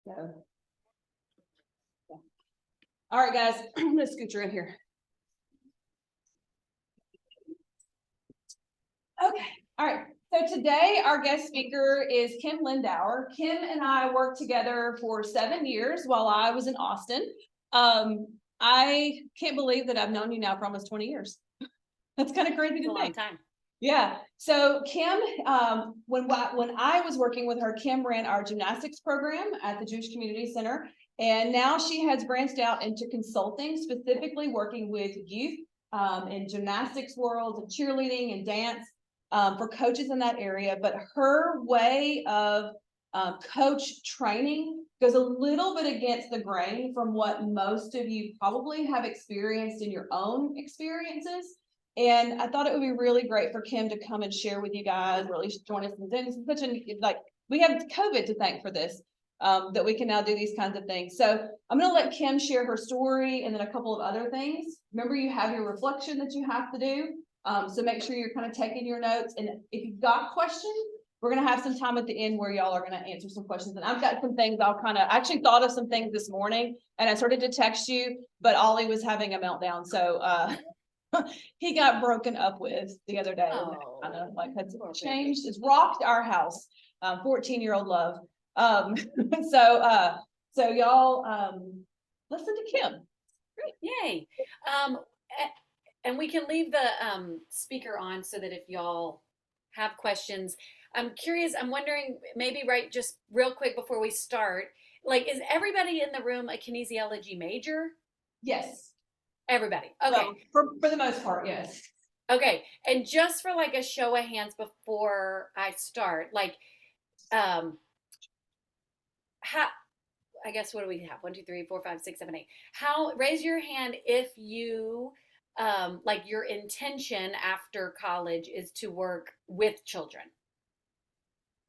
So, yeah. All right, guys, I'm gonna scoot you in here. Okay, all right. So today our guest speaker is Kim Lindauer. Kim and I worked together for 7 years while I was in Austin. I can't believe that I've known you now for almost 20 years. That's kind of crazy to a think. long time. Yeah. So Kim, when I was working with her, Kim ran our gymnastics program at the Jewish Community Center, and now she has branched out into consulting, specifically working with youth in gymnastics world, and cheerleading and dance for coaches in that area. But her way of coach training goes a little bit against the grain from what most of you probably have experienced in your own experiences. And I thought it would be really great for Kim to come and share with you guys, or at least join us in this. Such a, like, we have COVID to thank for this, that we can now do these kinds of things. So I'm going to let Kim share her story and then a couple of other things. Remember, you have your reflection that you have to do. So make sure you're kind of taking your notes. And if you've got questions, we're going to have some time at the end where y'all are going to answer some questions. And I've got some things I actually thought of some things this morning, and I started to text you, but Ollie was having a meltdown. So, he got broken up with the other day. Oh, Kind of like has changed. It's rocked our house. 14-year-old love. So y'all listen to Kim. great. Yay. And we can leave the speaker on so that if y'all have questions, I'm curious, I'm wondering, maybe right just real quick before we start, like, is everybody in the room a kinesiology major? Yes. Everybody. Okay. Well, for the most part, yes. Okay. And just for like a show of hands before I start, like, how, I guess, what do we have? 1, 2, 3, 4, 5, 6, 7, 8. How, raise your hand if you, like, your intention after college is to work with children.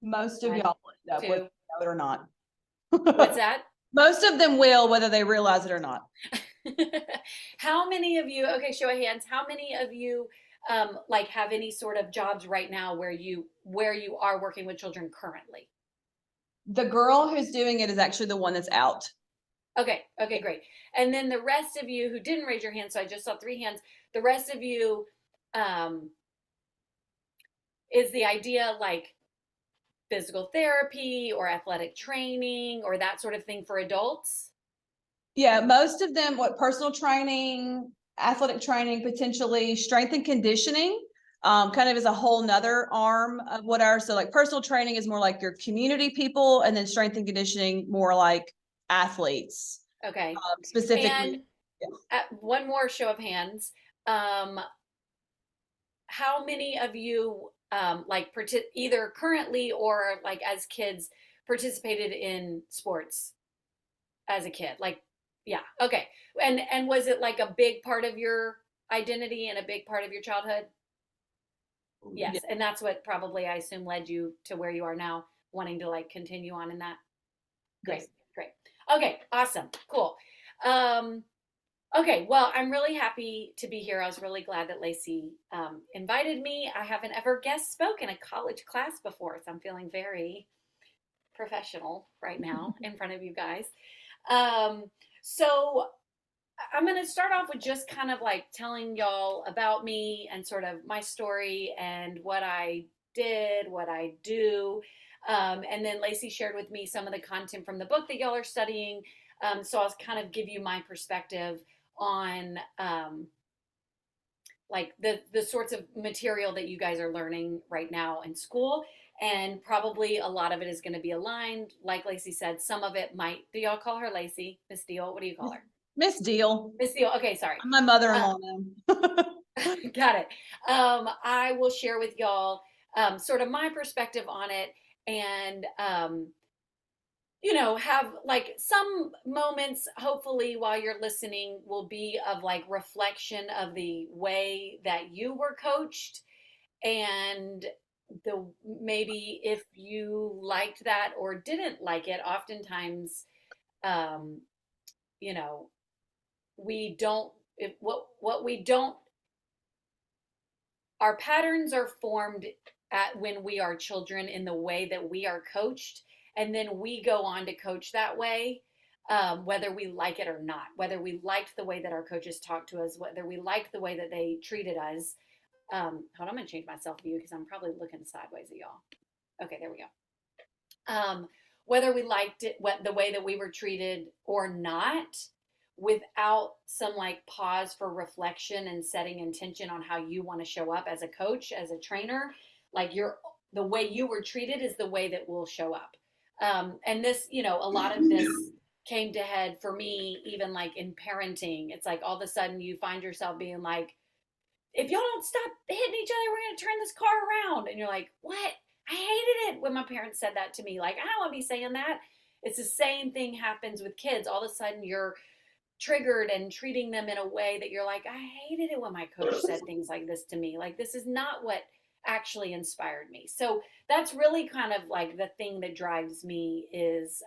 Most of y'all end up with it or not. What's that? Most of them will, whether they realize it or not. How many of you, okay, show of hands, how many of you like have any sort of jobs right now where you are working with children currently? The girl who's doing it is actually the one that's out. Okay, great. And then the rest of you who didn't raise your hand, so I just saw 3 hands, the rest of you, is the idea like physical therapy or athletic training or that sort of thing for adults? Yeah, most of them, personal training, athletic training, potentially strength and conditioning, kind of is a whole nother arm of what so like personal training is more like your community people, and then strength and conditioning more like athletes. Okay. Specifically. And one more show of hands. How many of you like either currently or like as kids participated in sports as a kid? Like, yeah, okay. And was it like a big part of your identity and a big part of your childhood? Yes. Yeah. And that's what probably, I assume, led you to where you are now, wanting to like continue on in that. Great. Okay, awesome, cool. Okay, well, I'm really happy to be here. I was really glad that Lacey invited me. I haven't ever guest spoke in a college class before, so I'm feeling very professional right now in front of you guys. So I'm going to start off with just kind of like telling y'all about me and sort of my story and what I did, what I do. And then Lacey shared with me some of the content from the book that y'all are studying. So I'll kind of give you my perspective on like the sorts of material that you guys are learning right now in school. And probably a lot of it is going to be aligned. Like Lacey said, some of it might, do y'all call her Lacey? Miss Deal? What do you call her? Miss Deal. Miss Deal. Okay, sorry. I'm my mother-in-law now. Got it. I will share with y'all sort of my perspective on it, and you know, have like some moments, hopefully, while you're listening, will be of like reflection of the way that you were coached, and the maybe if you liked that or didn't like it. Oftentimes, you know, we don't, what we don't, our patterns are formed at when we are children in the way that we are coached, and then we go on to coach that way, whether we like it or not, whether we liked the way that our coaches talked to us, whether we liked the way that they treated us. Hold on, I'm going to change my self view because I'm probably looking sideways at y'all. Okay, there we go. Whether we liked it, what the way that we were treated or not, without some like pause for reflection and setting intention on how you want to show up as a coach, as a trainer, like the way you were treated is the way that will show up. And this, a lot of this came to head for me, even like in parenting. It's like all of a sudden you find yourself being like, if y'all don't stop hitting each other, we're going to turn this car around. And you're like, what? I hated it when my parents said that to me. Like, I don't want to be saying that. It's the same thing happens with kids. All of a sudden you're triggered and treating them in a way that you're like, I hated it when my coach said things like this to me. Like, this is not what actually inspired me. So that's really kind of like the thing that drives me is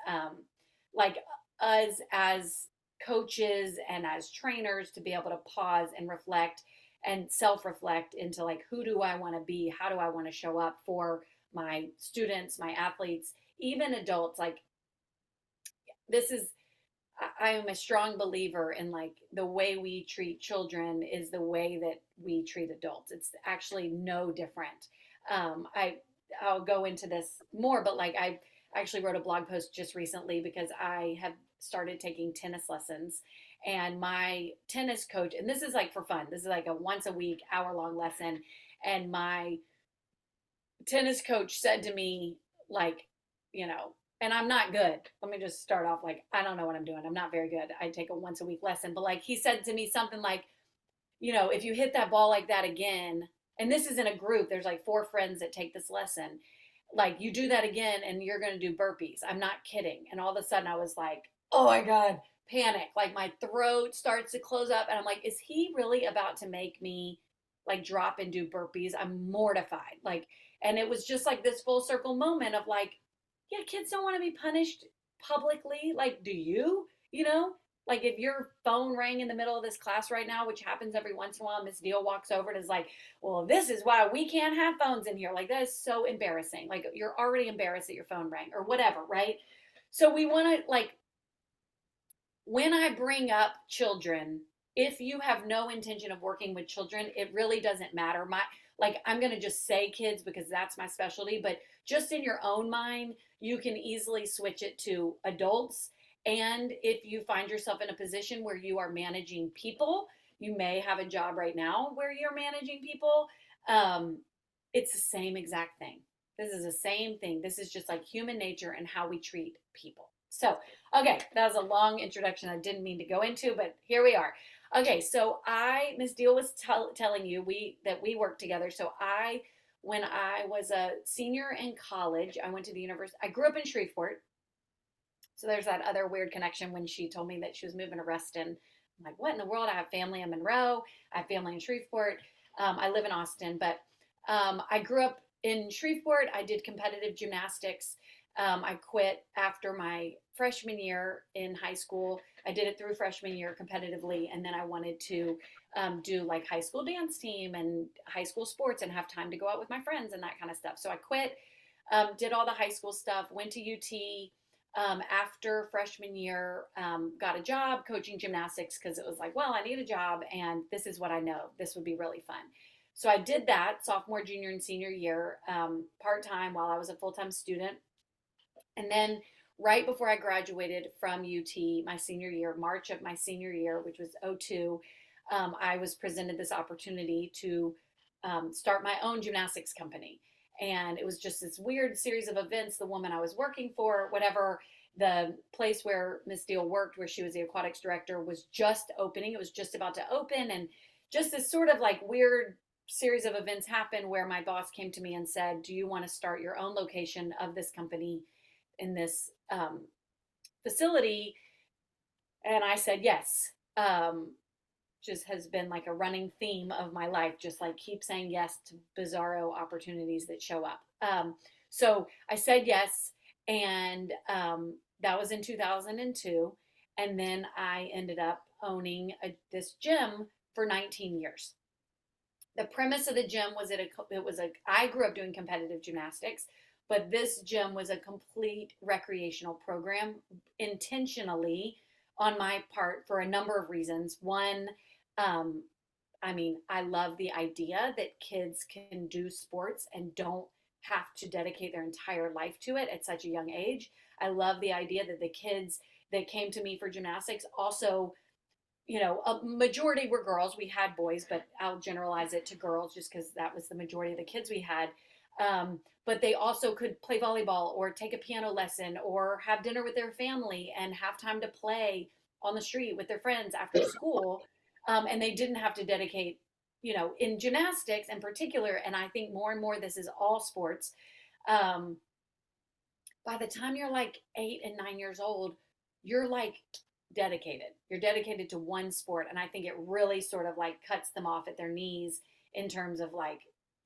like us as coaches and as trainers to be able to pause and reflect and self-reflect into like, who do I want to be? How do I want to show up for my students, my athletes, even adults? Like, this is, I am a strong believer in like the way we treat children is the way that we treat adults. It's actually no different. I'll go into this more, but like I actually wrote a blog post just recently because I have started taking tennis lessons, and my tennis coach, and this is like for fun, this is like a once a week hour-long lesson, and my tennis coach said to me, like, and I'm not good. Let me just start off like, I don't know what I'm doing. I'm not very good. I take a once a week lesson, but like he said to me something like, if you hit that ball like that again, and this is in a group, there's like 4 friends that take this lesson, like you do that again and you're going to do burpees. I'm not kidding. And all of a sudden I was like, oh my God, panic. Like my throat starts to close up and I'm like, is he really about to make me like drop and do burpees? I'm mortified. Like, and it was just like this full circle moment of like, yeah, kids don't want to be punished publicly. Like, do you? Like if your phone rang in the middle of this class right now, which happens every once in a while, Miss Deal walks over and is like, well, this is why we can't have phones in here. Like, that is so embarrassing. Like, you're already embarrassed that your phone rang or whatever, right? So we want to, like, when I bring up children, if you have no intention of working with children, it really doesn't matter. I'm going to just say kids because that's my specialty, but just in your own mind, you can easily switch it to adults. And if you find yourself in a position where you are managing people, you may have a job right now where you're managing people. It's the same exact thing. This is the same thing. This is just like human nature and how we treat people. So, okay, that was a long introduction I didn't mean to go into, but here we are. Okay, so Miss Deal was telling you that we worked together. So when I was a senior in college, I went to the university. I grew up in Shreveport. So there's that other weird connection when she told me that she was moving to Reston. I'm like, what in the world? I have family in Monroe. I have family in Shreveport. I live in Austin, but I grew up in Shreveport. I did competitive gymnastics. I quit after my freshman year in high school. I did it through freshman year competitively, and then I wanted to do like high school dance team and high school sports and have time to go out with my friends and that kind of stuff. So I quit, did all the high school stuff, went to UT. After freshman year, got a job coaching gymnastics because it was like, well, I need a job and this is what I know. This would be really fun. So I did that sophomore, junior, and senior year, part-time while I was a full-time student. And then right before I graduated from UT, my senior year, March of my senior year, which was '02, I was presented this opportunity to start my own gymnastics company. And it was just this weird series of events. The woman I was working for, whatever, the place where Miss Deal worked, where she was the aquatics director, was just opening. It was just about to open. And just this sort of like weird series of events happened where my boss came to me and said, do you want to start your own location of this company in this facility? And I said yes. Just has been like a running theme of my life, just like keep saying yes to bizarro opportunities that show up. So I said yes, and that was in 2002. And then I ended up owning this gym for 19 years. The premise of the gym was I grew up doing competitive gymnastics. but this gym was a complete recreational program intentionally on my part for a number of reasons. One, um, I mean, I love the idea that kids can do sports and don't have to dedicate their entire life to it at such a young age. I love the idea that the kids that came to me for gymnastics also, a majority were girls. We had boys, but I'll generalize it to girls just because that was the majority of the kids we had. But they also could play volleyball or take a piano lesson or have dinner with their family and have time to play on the street with their friends after school. And they didn't have to dedicate, in gymnastics in particular. And I think more and more this is all sports. Um, by the time you're like 8 and 9 years old, you're like dedicated. You're dedicated to one sport. And I think it really sort of like cuts them off at their knees in terms of like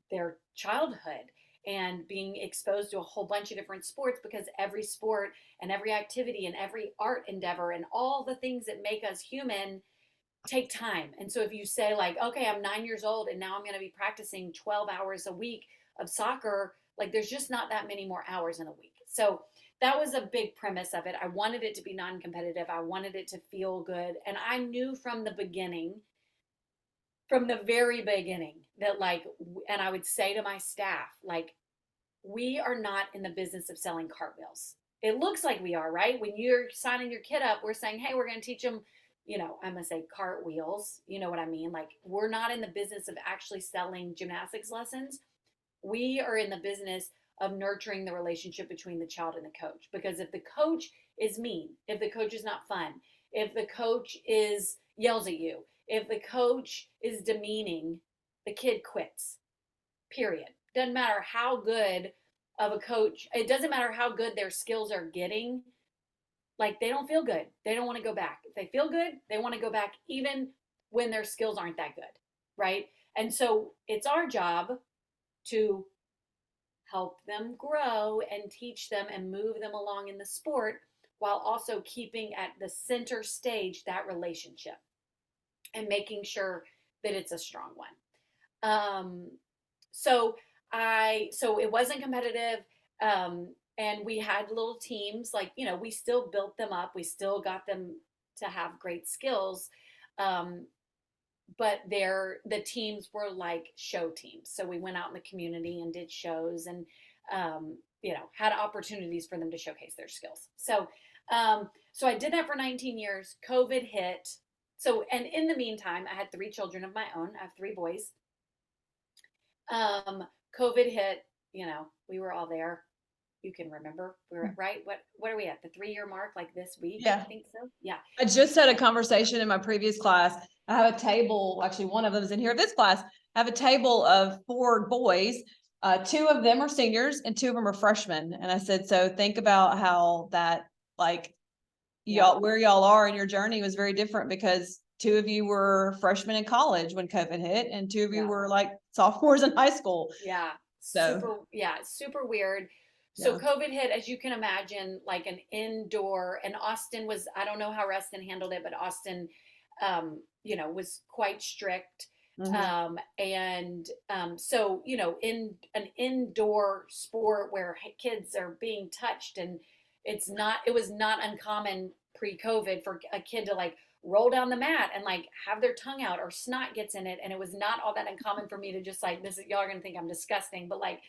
their childhood and being exposed to a whole bunch of different sports, because every sport and every activity and every art endeavor and all the things that make us human take time. And so if you say like, okay, I'm 9 years old and now I'm going to be practicing 12 hours a week of soccer, like there's just not that many more hours in a week. So that was a big premise of it. I wanted it to be non-competitive. I wanted it to feel good. And I knew from the beginning, from the very beginning, that like, and I would say to my staff, like, we are not in the business of selling cartwheels. It looks like we are, right? When you're signing your kid up, we're saying, hey, we're going to teach them, I'm going to say cartwheels. You know what I mean? Like, we're not in the business of actually selling gymnastics lessons. We are in the business of nurturing the relationship between the child and the coach. Because if the coach is mean, if the coach is not fun, if the coach yells at you, if the coach is demeaning, the kid quits. Period. Doesn't matter how good of a coach, it doesn't matter how good their skills are getting. Like, they don't feel good. They don't want to go back. If they feel good, they want to go back even when their skills aren't that good. Right. And so it's our job to help them grow and teach them and move them along in the sport while also keeping at the center stage that relationship and making sure that it's a strong one. So it wasn't competitive. And we had little teams, like, we still built them up. We still got them to have great skills. But the teams were like show teams. So we went out in the community and did shows and, had opportunities for them to showcase their skills. So I did that for 19 years. COVID hit. So, and in the meantime, I had 3 children of my own. I have 3 boys. COVID hit, we were all there. You can remember, we were right. What are we at? The 3-year mark, like this week? Yeah. I think so. Yeah. I just had a conversation in my previous class. I have a table, actually one of them is in here, this class. I have a table of 4 boys. 2 of them are seniors and 2 of them are freshmen. And I said, so think about how that, like, where y'all are in your journey was very different, because 2 of you were freshmen in college when COVID hit and 2 of you were like sophomores in high school. Yeah. So Super weird. So COVID hit, as you can imagine, like an indoor, and Austin was, I don't know how Reston handled it, but Austin, was quite strict. Mm-hmm. So, in an indoor sport where kids are being touched, and it was not uncommon pre-COVID for a kid to like roll down the mat and like have their tongue out or snot gets in it. And it was not all that uncommon for me to just like, y'all are going to think I'm disgusting, but like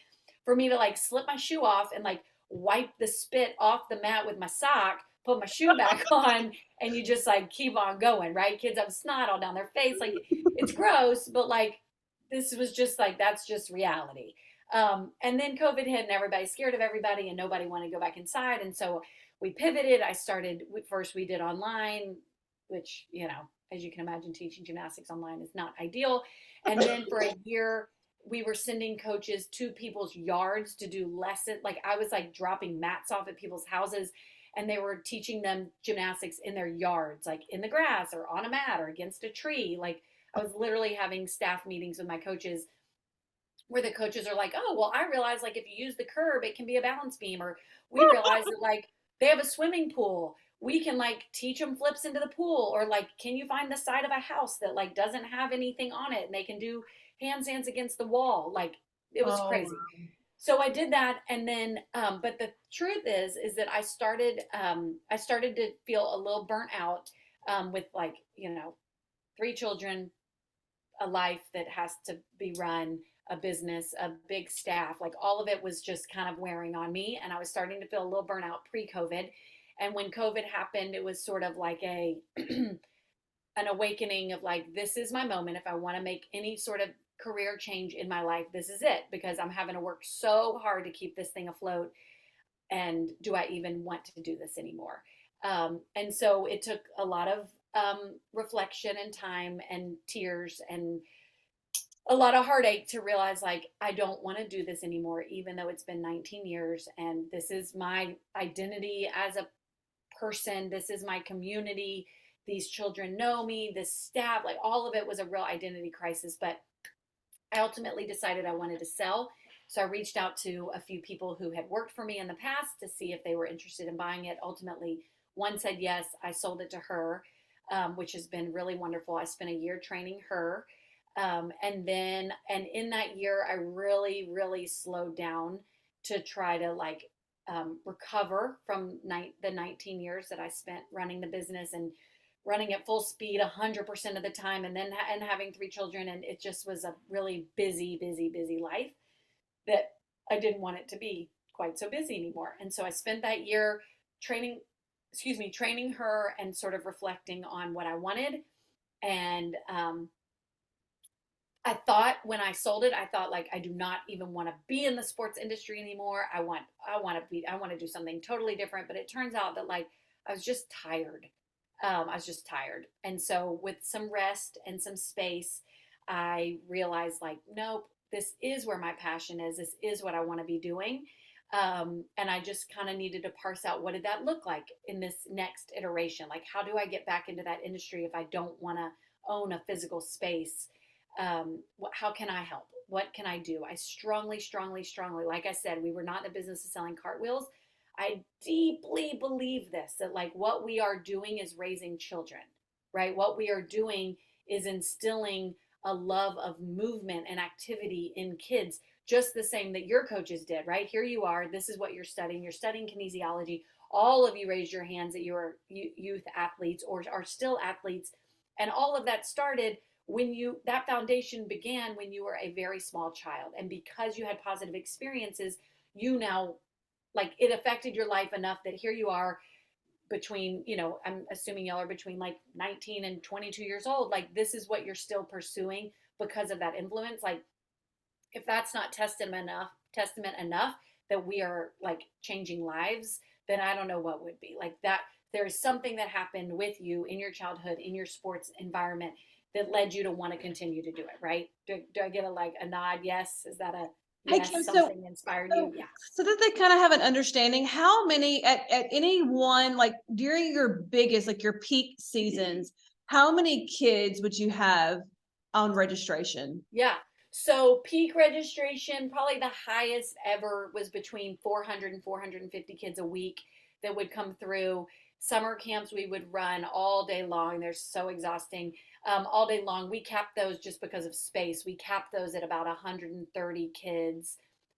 for me to like slip my shoe off and like wipe the spit off the mat with my sock, put my shoe back on, and you just like keep on going, right? Kids have snot all down their face. Like, it's gross, but like, this was just like, that's just reality. And then COVID hit and everybody's scared of everybody and nobody wanted to go back inside. And so we pivoted. First we did online, which, as you can imagine, teaching gymnastics online is not ideal. And then for a year, we were sending coaches to people's yards to do lessons. Like, I was like dropping mats off at people's houses, and they were teaching them gymnastics in their yards, like in the grass or on a mat or against a tree. Like, I was literally having staff meetings with my coaches where the coaches are like, oh, well, I realize like if you use the curb, it can be a balance beam. Or we realize that like they have a swimming pool. We can like teach them flips into the pool. Or like, can you find the side of a house that like doesn't have anything on it and they can do handstands against the wall? Like, it was crazy. So I did that, and then, but the truth is that I started to feel a little burnt out, with like, three children, a life that has to be run, a business, a big staff, like all of it was just kind of wearing on me. And I was starting to feel a little burnout pre-COVID. And when COVID happened, it was sort of like an awakening of like, this is my moment. If I want to make any sort of career change in my life, this is it, because I'm having to work so hard to keep this thing afloat. And do I even want to do this anymore? And so it took a lot of reflection and time and tears and a lot of heartache to realize like I don't want to do this anymore, even though it's been 19 years and this is my identity as a person. This is my community. These children know me, this staff, like all of it was a real identity crisis. But I ultimately decided I wanted to sell. So I reached out to a few people who had worked for me in the past to see if they were interested in buying it. Ultimately, one said yes. I sold it to her, which has been really wonderful. I spent a year training her. And in that year, I really, really slowed down to try to like recover from the 19 years that I spent running the business and running at full speed 100% of the time, and then and having three children. And it just was a really busy, busy, busy life that I didn't want it to be quite so busy anymore. And so I spent that year training, training her and sort of reflecting on what I wanted. And I thought when I sold it, I thought like I do not even want to be in the sports industry anymore. I want to do something totally different. But it turns out that like I was just tired. I was just tired. And so with some rest and some space, I realized like, nope, this is where my passion is. This is what I want to be doing. And I just kind of needed to parse out what did that look like in this next iteration? Like, how do I get back into that industry if I don't want to own a physical space? How can I help? What can I do? I strongly, strongly, strongly, like I said, we were not in the business of selling cartwheels. I deeply believe this, that like what we are doing is raising children, right? What we are doing is instilling a love of movement and activity in kids, just the same that your coaches did, right? Here you are. This is what you're studying. You're studying kinesiology. All of you raised your hands that you are youth athletes or are still athletes. And all of that started when that foundation began when you were a very small child. And because you had positive experiences, you now, like, it affected your life enough that here you are between, I'm assuming y'all are between like 19 and 22 years old. Like, this is what you're still pursuing because of that influence. Like, if that's not testament enough that we are like changing lives, then I don't know what would be. Like, that there is something that happened with you in your childhood, in your sports environment, that led you to want to continue to do it, right? Do I get a nod? Yes. Is that a Hey, yes? Kim, Something inspired you? so, Yeah. so that they kind of have an understanding, how many at any one, like during your biggest, like your peak seasons, how many kids would you have on registration? Yeah. So peak registration, probably the highest ever was between 400 and 450 kids a week that would come through. Summer camps we would run all day long. They're so exhausting. All day long. We capped those just because of space. We capped those at about 130 kids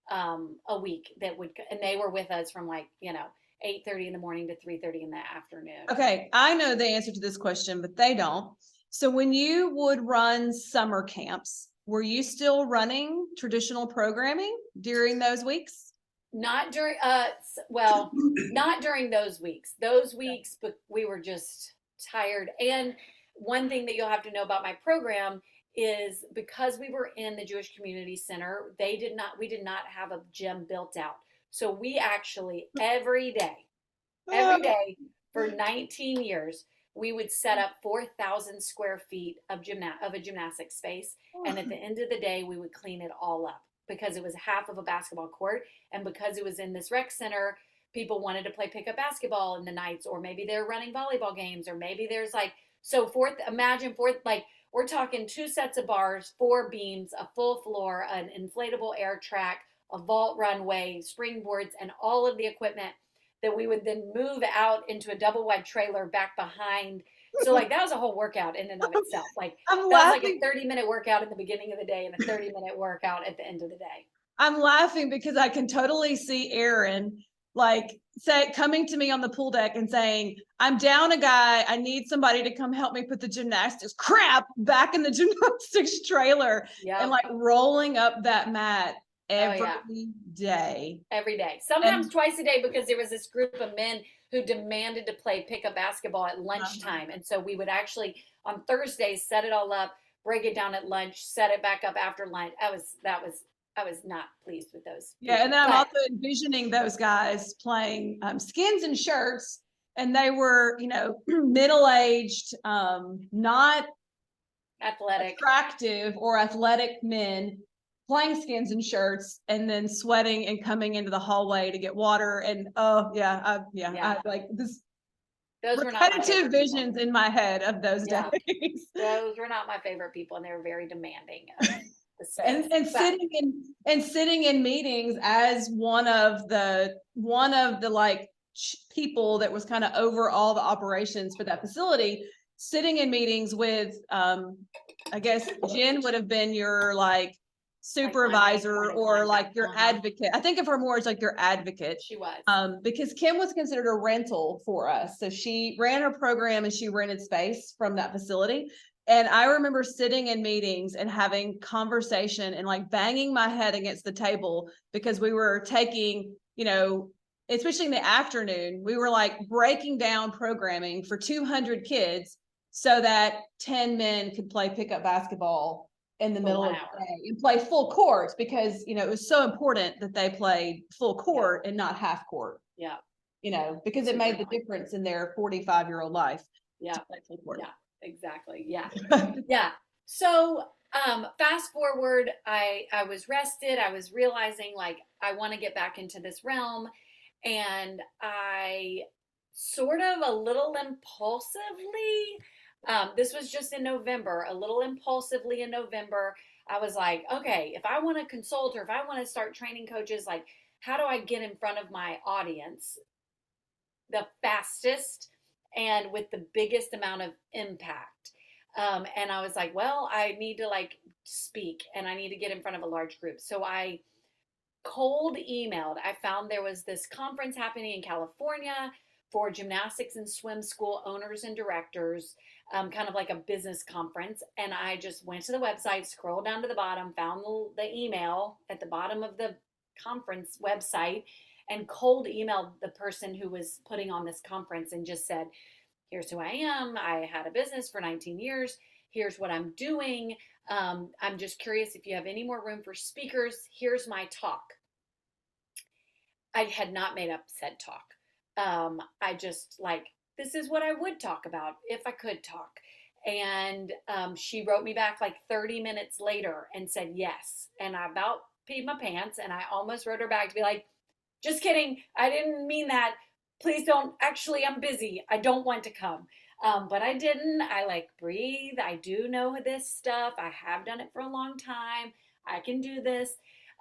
a week and they were with us from 8:30 in the morning to 3:30 in the afternoon. Okay, I know the answer to this question, but they don't. So when you would run summer camps, were you still running traditional programming during those weeks? Not during not during those weeks. Those weeks, but we were just tired. And one thing that you'll have to know about my program is because we were in the Jewish Community Center, we did not have a gym built out. So we actually every day for 19 years, we would set up 4,000 square feet of a gymnastic space. And at the end of the day, we would clean it all up because it was half of a basketball court. And because it was in this rec center, people wanted to play pickup basketball in the nights, or maybe they're running volleyball games, or maybe there's we're talking 2 sets of bars, 4 beams, a full floor, an inflatable air track, a vault runway, springboards, and all of the equipment that we would then move out into a double wide trailer back behind. So like that was a whole workout in and of itself. Like I'm that was like laughing. a 30-minute workout at the beginning of the day and a 30-minute workout at the end of the day. I'm laughing because I can totally see Aaron like coming to me on the pool deck and saying, I'm down a guy. I need somebody to come help me put the gymnastics crap back in the gymnastics trailer Yeah. and like rolling up that mat every day. Every day, sometimes And twice a day, because there was this group of men who demanded to play pickup basketball at lunchtime. And so we would actually on Thursdays set it all up, break it down at lunch, set it back up after lunch. I was not pleased with those people. yeah, and then I'm also envisioning those guys playing skins and shirts, and they were, you know, middle-aged, not athletic, attractive or athletic men playing skins and shirts, and then sweating and coming into the hallway to get water. And I like this. Those repetitive visions in my head of those days. Those were not my favorite people, and they were very demanding. And sitting in meetings as one of the like people that was kind of over all the operations for that facility, sitting in meetings with I guess Jen would have been your like supervisor, like or like your advocate. I think of her more as like your advocate. She was. Because Kim was considered a rental for us. So she ran her program and she rented space from that facility. And I remember sitting in meetings and having conversation and like banging my head against the table because we were taking, you know, especially in the afternoon, we were like breaking down programming for 200 kids so that 10 men could play pickup basketball in the middle of the day and play full court, because, you know, it was so important that they played full court and not half court. Yeah. You know, because it made the difference in their 45-year-old life. Yeah. Yeah, exactly. Yeah. Yeah. So fast forward, I was rested. I was realizing like I want to get back into this realm. And I sort of a little impulsively, this was just in November, a little impulsively in November, I was like, okay, if I want to consult or if I want to start training coaches, like, how do I get in front of my audience the fastest and with the biggest amount of impact? And I was like, well, I need to like speak and I need to get in front of a large group. So I cold emailed. I found there was this conference happening in California for gymnastics and swim school owners and directors, kind of like a business conference. And I just went to the website, scrolled down to the bottom, found the email at the bottom of the conference website, and cold emailed the person who was putting on this conference and just said, here's who I am. I had a business for 19 years. Here's what I'm doing. I'm just curious if you have any more room for speakers. Here's my talk. I had not made up said talk. I just like, this is what I would talk about if I could talk. And she wrote me back like 30 minutes later and said yes. And I about peed my pants, and I almost wrote her back to be like, just kidding. I didn't mean that. Please don't. Actually, I'm busy. I don't want to come. But I didn't. I like breathe. I do know this stuff. I have done it for a long time. I can do this.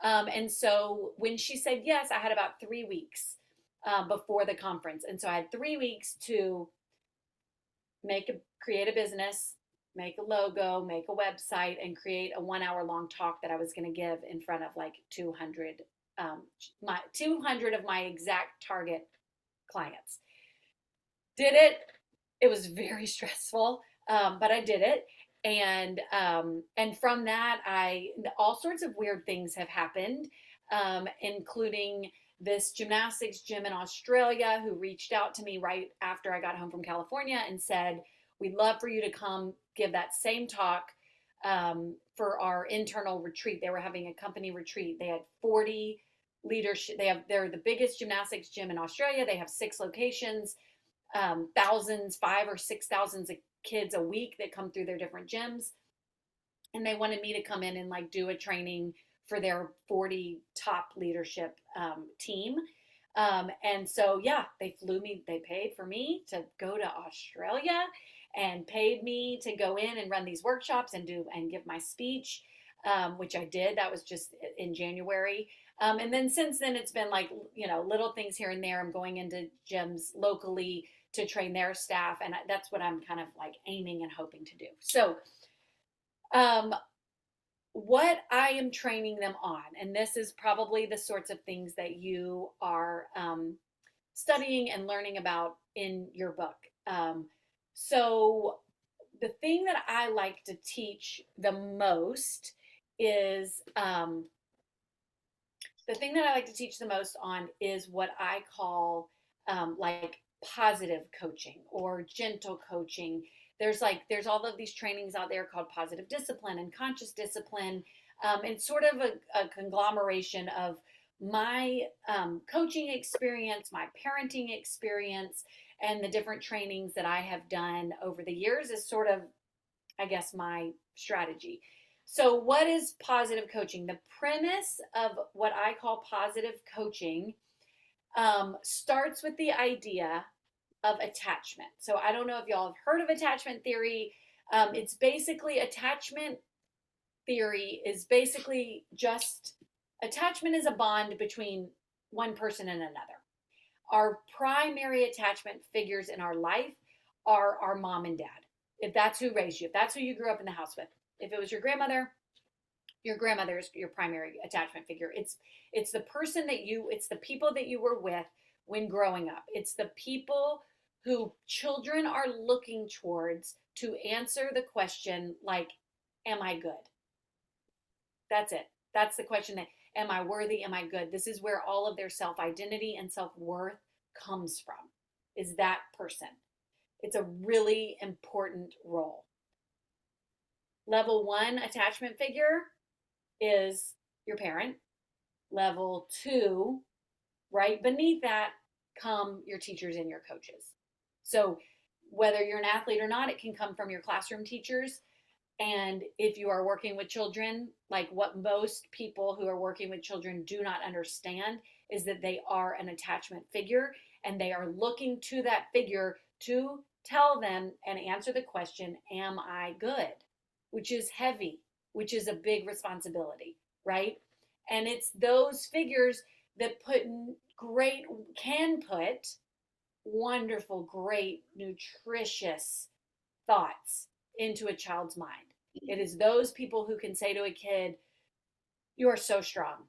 And so when she said yes, I had about 3 weeks before the conference. And so I had 3 weeks to create a business, make a logo, make a website, and create a 1 hour long talk that I was going to give in front of like 200 of my exact target clients. Did it. It was very stressful, but I did it. And from that, all sorts of weird things have happened, including this gymnastics gym in Australia who reached out to me right after I got home from California and said, we'd love for you to come give that same talk for our internal retreat. They were having a company retreat. They had 40 leadership. They're the biggest gymnastics gym in Australia. They have 6 locations, thousands, 5,000 or 6,000 kids a week that come through their different gyms. And they wanted me to come in and like do a training for their 40 top leadership team. And so, yeah, they paid for me to go to Australia and paid me to go in and run these workshops and give my speech, which I did. That was just in January. And then since then, it's been like, you know, little things here and there. I'm going into gyms locally to train their staff. And that's what I'm kind of like aiming and hoping to do. So what I am training them on, and this is probably the sorts of things that you are studying and learning about in your book. So, the thing that I like to teach the most is the thing that I like to teach the most on is what I call like positive coaching or gentle coaching. There's all of these trainings out there called positive discipline and conscious discipline. It's sort of a conglomeration of my coaching experience, my parenting experience, and the different trainings that I have done over the years is sort of, I guess, my strategy. So, what is positive coaching? The premise of what I call positive coaching starts with the idea of attachment. So, I don't know if y'all have heard of attachment theory. It's basically attachment theory is basically just attachment is a bond between one person and another. Our primary attachment figures in our life are our mom and dad. If that's who raised you, if that's who you grew up in the house with, if it was your grandmother is your primary attachment figure. It's the person that it's the people that you were with when growing up. It's the people who children are looking towards to answer the question like, am I good? That's it. That's the question that, am I worthy? Am I good? This is where all of their self-identity and self-worth comes from, is that person. It's a really important role. Level 1 attachment figure is your parent. Level 2, right beneath that, come your teachers and your coaches. So whether you're an athlete or not, it can come from your classroom teachers. And if you are working with children, like what most people who are working with children do not understand is that they are an attachment figure and they are looking to that figure to tell them and answer the question, am I good? Which is heavy, which is a big responsibility, right? And it's those figures that can put wonderful, great, nutritious thoughts into a child's mind. It is those people who can say to a kid, you are so strong.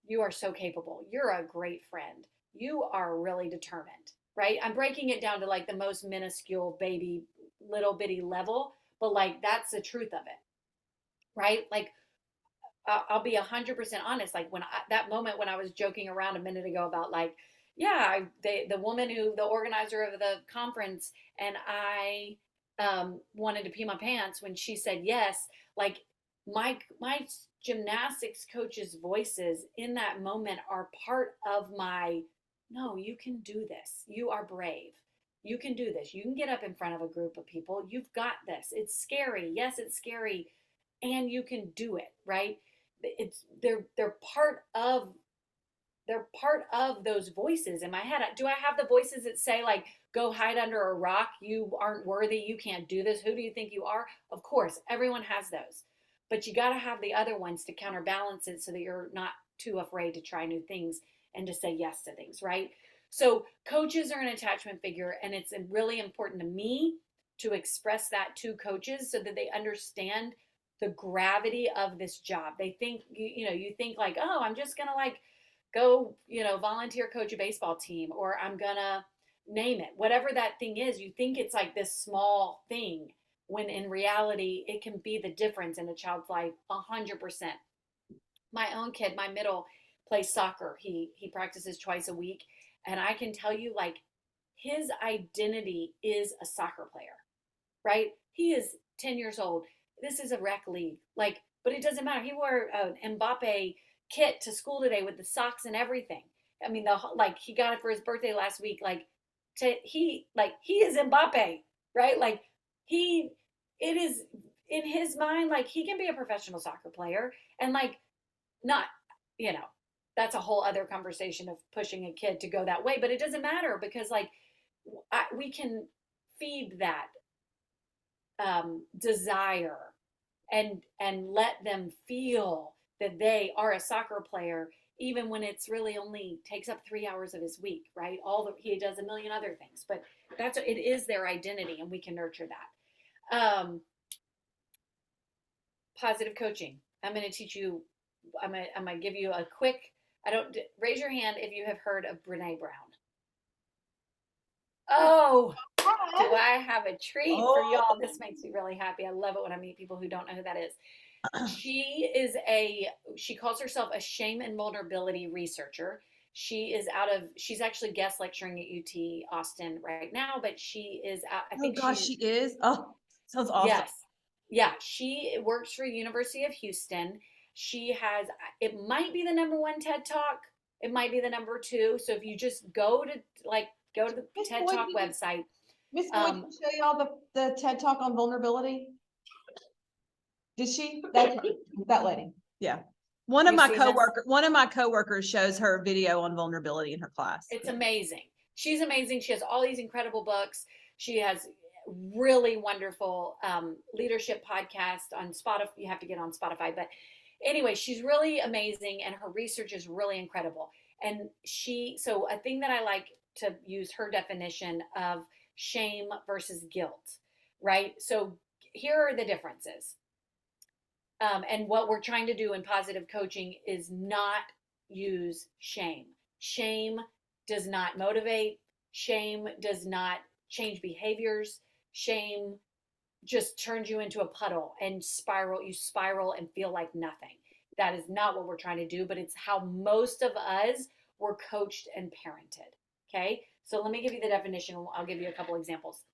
You are so capable. You're a great friend. You are really determined, right? I'm breaking it down to like the most minuscule baby, little bitty level, but like that's the truth of it, right? Like I'll be 100% honest. Like that moment when I was joking around a minute ago about like, yeah, the woman the organizer of the conference, and I wanted to pee my pants when she said yes. Like my gymnastics coach's voices in that moment are part of my, no, you can do this. You are brave. You can do this. You can get up in front of a group of people. You've got this. It's scary. Yes, it's scary, and you can do it, right? They're part of those voices in my head. Do I have the voices that say like, go hide under a rock, you aren't worthy, you can't do this, who do you think you are? Of course, everyone has those. But you got to have the other ones to counterbalance it so that you're not too afraid to try new things and to say yes to things, right? So coaches are an attachment figure, and it's really important to me to express that to coaches so that they understand the gravity of this job. They think, you think like, oh, I'm just going to like go, volunteer coach a baseball team, or I'm going to name it, whatever that thing is. You think it's like this small thing when in reality, it can be the difference in a child's life 100%. My own kid, my middle, plays soccer. He practices twice a week. And I can tell you, like, his identity is a soccer player, right? He is 10 years old. This is a rec league. Like, but it doesn't matter. He wore an Mbappe kit to school today with the socks and everything. I mean, he got it for his birthday last week. He is Mbappe, right? Like it is in his mind, like he can be a professional soccer player, and like not, that's a whole other conversation of pushing a kid to go that way, but it doesn't matter because like we can feed that desire and let them feel that they are a soccer player, even when it's really only takes up 3 hours of his week, right? He does a million other things, but it is their identity, and we can nurture that. Positive coaching. I'm going to teach you, I'm going to give you a quick, raise your hand if you have heard of Brene Brown. Oh, do I have a treat for Oh, y'all? This makes me really happy. I love it when I meet people who don't know who that is. She calls herself a shame and vulnerability researcher. She's actually guest lecturing at UT Austin right now, but she is out, I oh think gosh, she is. Oh, sounds awesome. yes. Yeah, she works for University of Houston. She has, it might be the #1 TED Talk. It might be the #2. So if you just go to the Miss TED Boyd, Talk website. Miss Boyd, did she show y'all the TED Talk on vulnerability? Did she? That lady. Yeah. One of You my see this? coworkers shows her video on vulnerability in her class. It's amazing. She's amazing. She has all these incredible books. She has really wonderful leadership podcast on Spotify. You have to get on Spotify, but anyway, she's really amazing, and her research is really incredible. And so a thing that I like to use her definition of shame versus guilt, right? So here are the differences. And what we're trying to do in positive coaching is not use shame. Shame does not motivate. Shame does not change behaviors. Shame just turns you into a puddle and you spiral and feel like nothing. That is not what we're trying to do, but it's how most of us were coached and parented. Okay. So let me give you the definition. I'll give you a couple examples.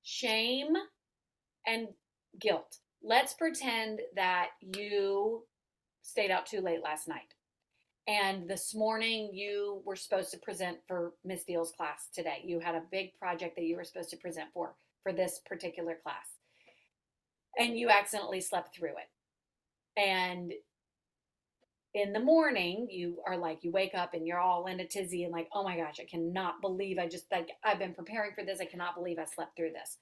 Shame and guilt. Let's pretend that you stayed out too late last night. And this morning you were supposed to present for Miss Deal's class today. You had a big project that you were supposed to present for this particular class. And you accidentally slept through it. And in the morning, you wake up and you're all in a tizzy and like, oh my gosh, I cannot believe I've been preparing for this. I cannot believe I slept through this.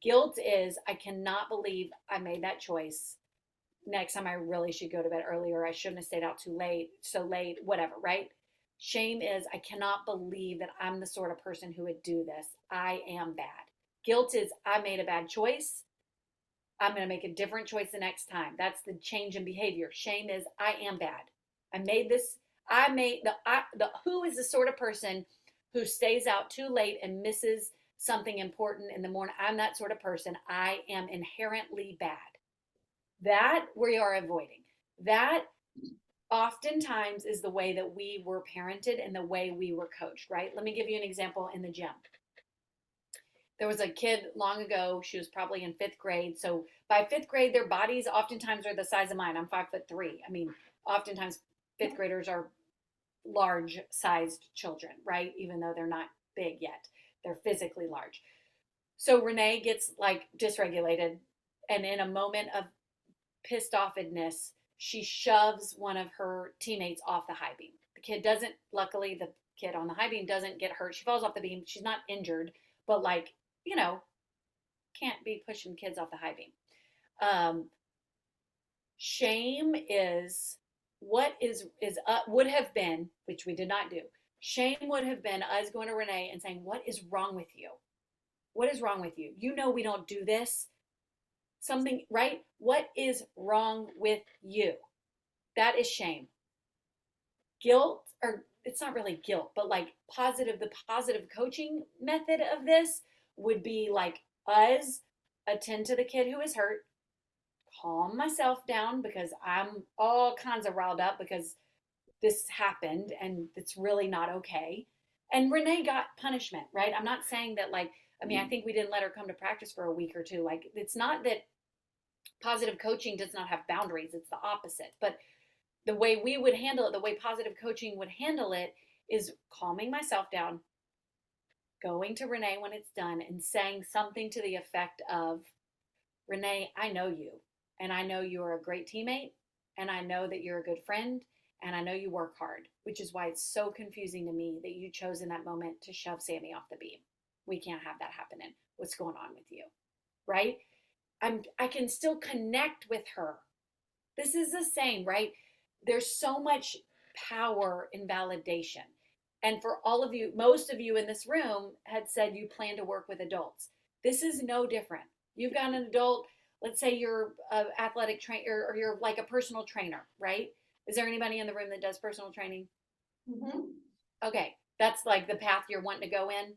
Guilt is, I cannot believe I made that choice. Next time I really should go to bed earlier. I shouldn't have stayed out so late, whatever, right? Shame is, I cannot believe that I'm the sort of person who would do this. I am bad. Guilt is, I made a bad choice. I'm going to make a different choice the next time. That's the change in behavior. Shame is, I am bad. Who is the sort of person who stays out too late and misses something important in the morning? I'm that sort of person. I am inherently bad. That we are avoiding. That oftentimes is the way that we were parented and the way we were coached, right? Let me give you an example in the gym. There was a kid long ago, she was probably in 5th grade. So by 5th grade, their bodies oftentimes are the size of mine. I'm 5'3". I mean, oftentimes 5th graders are large sized children, right? Even though they're not big yet, they're physically large. So Renee gets like dysregulated, and in a moment of pissed offedness, she shoves one of her teammates off the high beam. Luckily the kid on the high beam doesn't get hurt. She falls off the beam. She's not injured, but can't be pushing kids off the high beam. Shame is would have been, which we did not do. Shame would have been us going to Renee and saying, what is wrong with you? What is wrong with you? You know, we don't do this. Something, right? What is wrong with you? That is shame. Guilt, or it's not really guilt, but like the positive coaching method of this would be like us attend to the kid who is hurt, calm myself down because I'm all kinds of riled up because this happened and it's really not okay. And Renee got punishment, right? I'm not saying that I think we didn't let her come to practice for a week or two. Like, it's not that positive coaching does not have boundaries. It's the opposite. But the way we would handle it, the way positive coaching would handle it is calming myself down, going to Renee when it's done and saying something to the effect of, Renee, I know you, and I know you're a great teammate, and I know that you're a good friend, and I know you work hard, which is why it's so confusing to me that you chose in that moment to shove Sammy off the beam. We can't have that happening. What's going on with you? Right? I can still connect with her. This is the same, right? There's so much power in validation. And for all of you, most of you in this room had said you plan to work with adults. This is no different. You've got an adult let's say you're an athletic trainer or you're like a personal trainer, right? Is there anybody in the room that does personal training? Mhm. Okay, that's like the path you're wanting to go in.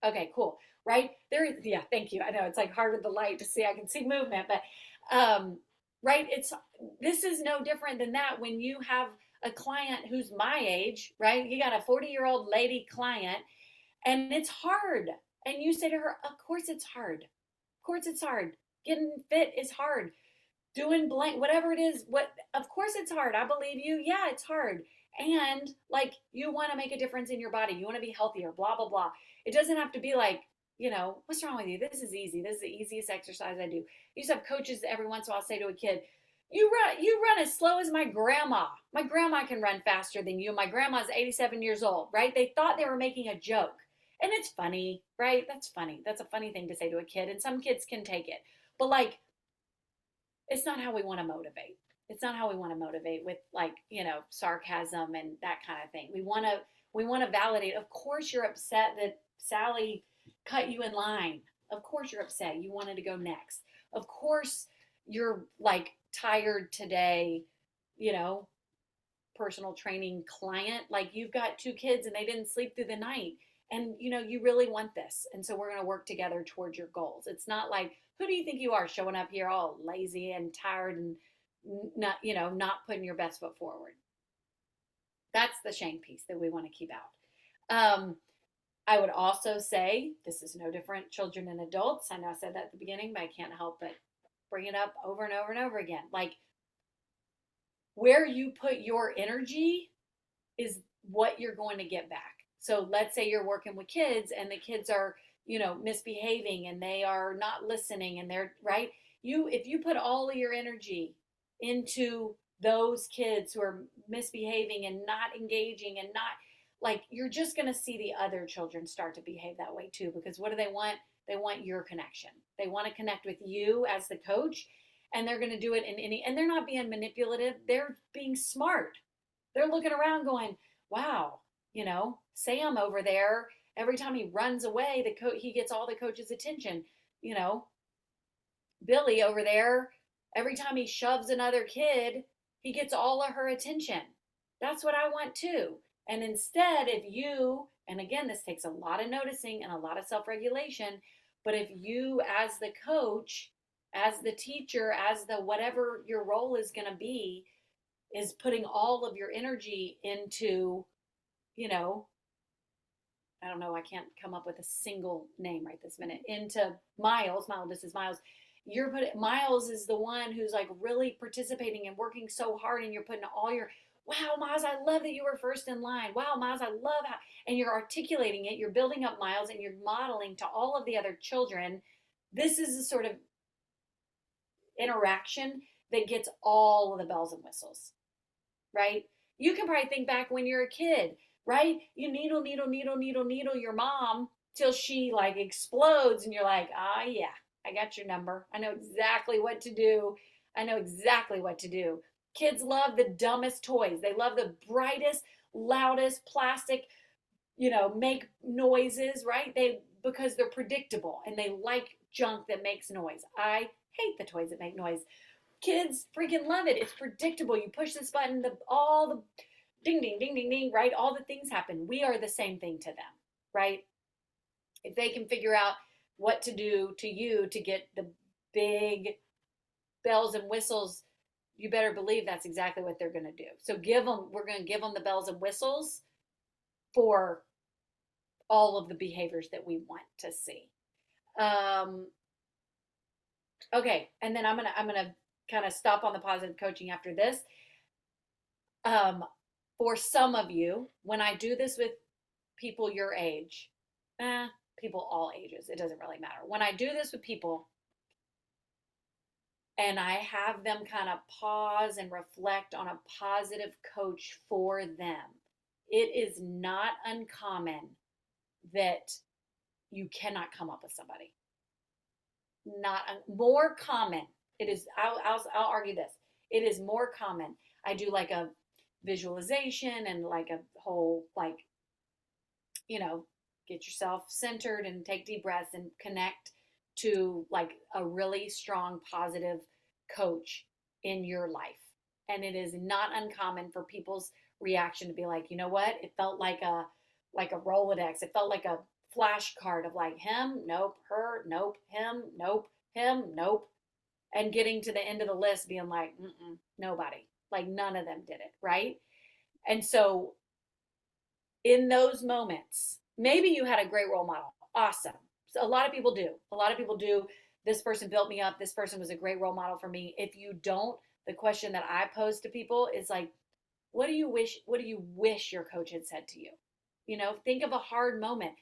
Okay, cool. Right there. Yeah, thank you. I know it's like hard with the light to see. I can see movement, but right. This is no different than that. When you have a client who's my age, right? You got a 40-year-old lady client, and it's hard. And you say to her, "Of course it's hard. Of course it's hard. Getting fit is hard. Doing blank, whatever it is. What? Of course it's hard. I believe you. Yeah, it's hard. And like you want to make a difference in your body. You want to be healthier. Blah blah blah. It doesn't have to be like, what's wrong with you? This is easy. This is the easiest exercise I do. I used to have coaches every once in a while say to a kid, you run as slow as my grandma. My grandma can run faster than you. My grandma's 87 years old, right? They thought they were making a joke. And it's funny, right? That's funny. That's a funny thing to say to a kid. And some kids can take it. But like, it's not how we want to motivate. It's not how we want to motivate with like, sarcasm and that kind of thing. We want to validate. Of course you're upset that Sally cut you in line. Of course you're upset. You wanted to go next. Of course you're like tired today, you know, personal training client. Like you've got two kids and they didn't sleep through the night. And you really want this. And so we're going to work together towards your goals. It's not like, who do you think you are showing up here all lazy and tired and not putting your best foot forward? That's the shame piece that we want to keep out. I would also say this is no different, children and adults. I know I said that at the beginning, but I can't help but bring it up over and over and over again. Like where you put your energy is what you're going to get back. So let's say you're working with kids and the kids are, misbehaving and they are not listening and they're right. If you put all of your energy into those kids who are misbehaving and not engaging and not like, you're just going to see the other children start to behave that way too. Because what do they want? They want your connection. They want to connect with you as the coach, and they're going to do it and they're not being manipulative. They're being smart. They're looking around going, wow, Sam over there, every time he runs away, he gets all the coach's attention. Billy over there, every time he shoves another kid, he gets all of her attention. That's what I want too. And instead, if you, and again, this takes a lot of noticing and a lot of self-regulation, but if you as the coach, as the teacher, as the whatever your role is going to be, is putting all of your energy into, I don't know, I can't come up with a single name right this minute, into Miles. This is Miles. Miles is the one who's like really participating and working so hard, and you're putting all your, wow, Miles, I love that you were first in line. Wow, Miles, I love how, and you're articulating it. You're building up Miles and you're modeling to all of the other children. This is the sort of interaction that gets all of the bells and whistles, right? You can probably think back when you're a kid, right? You needle your mom till she like explodes and you're like, yeah, I got your number. I know exactly what to do. I know exactly what to do. Kids love the dumbest toys. They love the brightest, loudest plastic, make noises, right? Because they're predictable and they like junk that makes noise. I hate the toys that make noise. Kids freaking love it. It's predictable. You push this button, all the ding, ding, ding, ding, ding, right? All the things happen. We are the same thing to them, right? If they can figure out what to do to you to get the big bells and whistles, you better believe that's exactly what they're going to do. So we're going to give them the bells and whistles for all of the behaviors that we want to see. Okay. And then I'm going to kind of stop on the positive coaching after this. For some of you, when I do this with people your age, people all ages, it doesn't really matter. When I do this with people and I have them kind of pause and reflect on a positive coach for them, it is not uncommon that you cannot come up with somebody. More common. It is, I'll argue this. It is more common. I do like a visualization and like a whole, like, get yourself centered and take deep breaths and connect to like a really strong, positive coach in your life. And it is not uncommon for people's reaction to be like, you know what? It felt like a Rolodex. It felt like a flashcard of like him, nope, her, nope, him, nope, him, nope. And getting to the end of the list being like, nobody, like none of them did it, right? And so in those moments, maybe you had a great role model. Awesome. So a lot of people do. A lot of people do. This person built me up. This person was a great role model for me. If you don't, the question that I pose to people is like, what do you wish your coach had said to you? You know, think of a hard moment.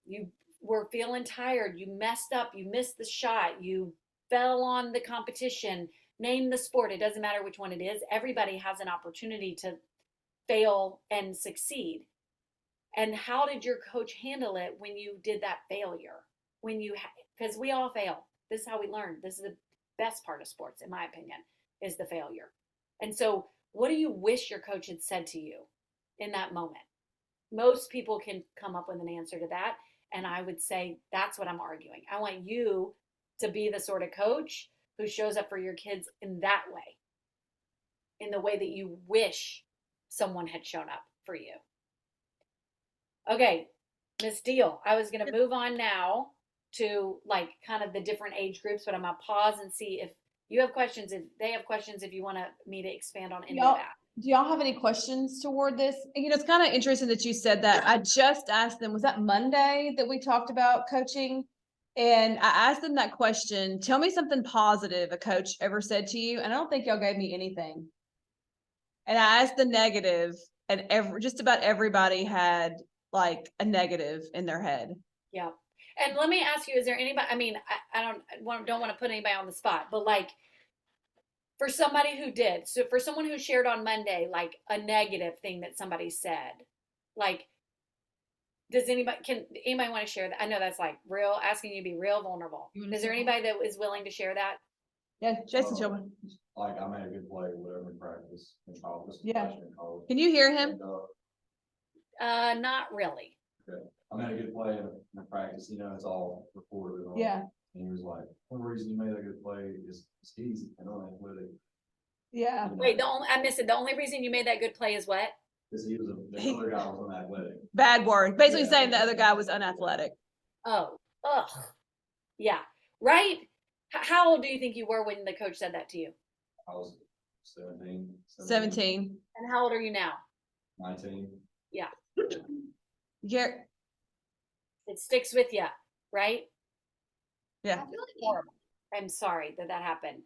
You were feeling tired. You messed up. You missed the shot. You fell on the competition. Name the sport. It doesn't matter which one it is. Everybody has an opportunity to fail and succeed. And how did your coach handle it when you did that failure? Because we all fail. This is how we learn. This is the best part of sports, in my opinion, is the failure. And so what do you wish your coach had said to you in that moment? Most people can come up with an answer to that. And I would say that's what I'm arguing. I want you to be the sort of coach who shows up for your kids in that way, in the way that you wish someone had shown up for you. Okay, Miss Deal, I was going to move on now to like kind of the different age groups, but I'm going to pause and see if you have questions, if they have questions, if you want me to expand on any of that. Do y'all have any questions toward this? You know, it's kind of interesting that you said that. I just asked them, was that Monday that we talked about coaching? And I asked them that question, tell me something positive a coach ever said to you. And I don't think y'all gave me anything. And I asked the negative, and just about everybody had like a negative in their head. Yeah. And let me ask you, is there anybody, I mean, I don't want to put anybody on the spot, but like for somebody who did, so for someone who shared on Monday, like a negative thing that somebody said, like, can anybody want to share that? I know that's like real, asking you to be real vulnerable. Is there anybody that is willing to share that? Yeah, Jason Chilman. Like I made a good play, whatever in practice in college. Yeah. Can you hear him? And, Not really. okay. I made a good play in practice, you know, it's all recorded on. Yeah. And he was like, one reason you made that good play is it's easy and unathletic. Yeah. Wait, I missed it. The only reason you made that good play is what? Because the other guy was unathletic. Bad word. Basically Yeah. saying the other guy was unathletic. Oh, ugh. Yeah. Right? How old do you think you were when the coach said that to you? I was 17. 17. And how old are you now? 19. Yeah. Yeah. It sticks with you, right? Yeah. I feel like Horrible. I'm sorry that happened.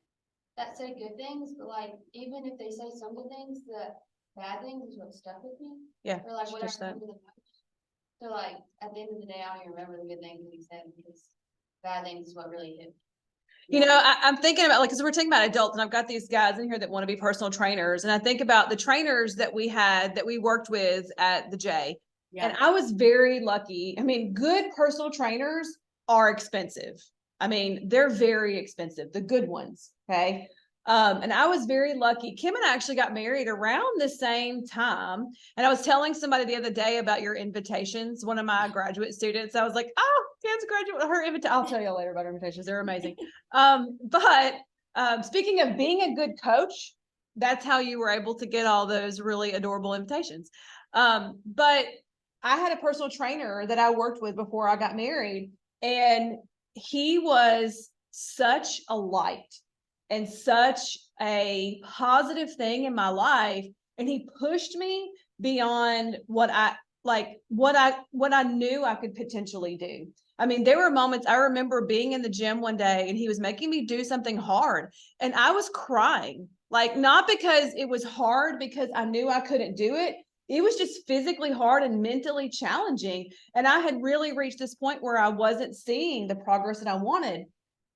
that said good things, but like even if they say some good things, the bad things is what stuck with me. Yeah. Or like what I just that. remember the most. So like at the end of the day, I only remember the good things that he said because bad things is what really hit. You know, I'm thinking about like, because we're talking about adults, and I've got these guys in here that want to be personal trainers. And I think about the trainers that we worked with at the J. Yeah. And I was very lucky. I mean, good personal trainers are expensive. I mean, they're very expensive, the good ones. Okay. And I was very lucky. Kim and I actually got married around the same time. And I was telling somebody the other day about your invitations. One of my graduate students, I was like, oh, Kim's graduate, her invitation. I'll tell you later about her invitations. They're amazing. But speaking of being a good coach, that's how you were able to get all those really adorable invitations. But I had a personal trainer that I worked with before I got married, and he was such a light and such a positive thing in my life. And he pushed me beyond what I knew I could potentially do. I mean, there were moments I remember being in the gym one day and he was making me do something hard and I was crying, like not because it was hard, because I knew I couldn't do it. It was just physically hard and mentally challenging. And I had really reached this point where I wasn't seeing the progress that I wanted.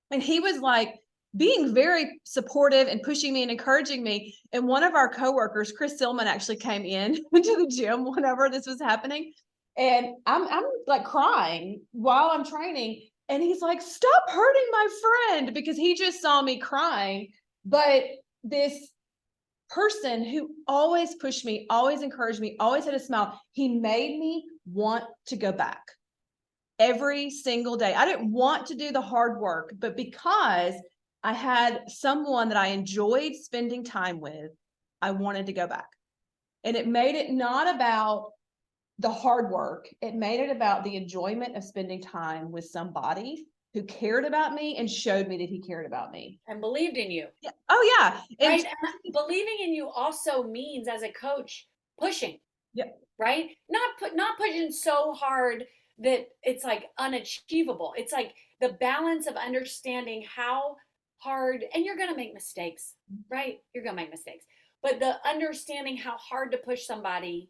And he was like being very supportive and pushing me and encouraging me. And one of our coworkers, Chris Silman, actually came in to the gym whenever this was happening. And I'm like crying while I'm training. And he's like, stop hurting my friend, because he just saw me crying. But this person who always pushed me, always encouraged me, always had a smile, he made me want to go back. every single day. I didn't want to do the hard work, but because I had someone that I enjoyed spending time with, I wanted to go back. And it made it not about the hard work. It made it about the enjoyment of spending time with somebody who cared about me and showed me that he cared about me. And believed in you. Yeah. Oh yeah. And Right. And believing in you also means, as a coach, pushing. Yep. Right. Not pushing so hard that it's like unachievable. It's like the balance of understanding how hard, and you're going to make mistakes, right? You're going to make mistakes, but the understanding how hard to push somebody,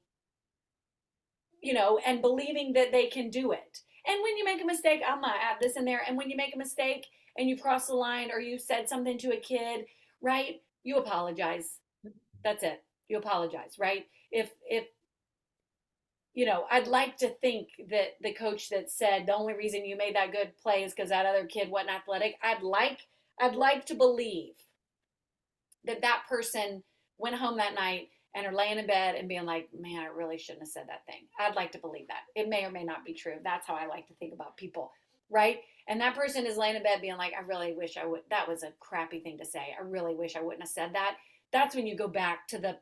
and believing that they can do it. And when you make a mistake, I'm gonna add this in there. And when you make a mistake and you cross the line or you said something to a kid, right? You apologize. That's it. You apologize, right? If I'd like to think that the coach that said the only reason you made that good play is because that other kid wasn't athletic. I'd like to believe that person went home that night and are laying in bed and being like, man, I really shouldn't have said that thing. I'd like to believe that. It may or may not be true. That's how I like to think about people, right? And that person is laying in bed being like, I really wish I would, that was a crappy thing to say. I really wish I wouldn't have said that. That's when you go back to the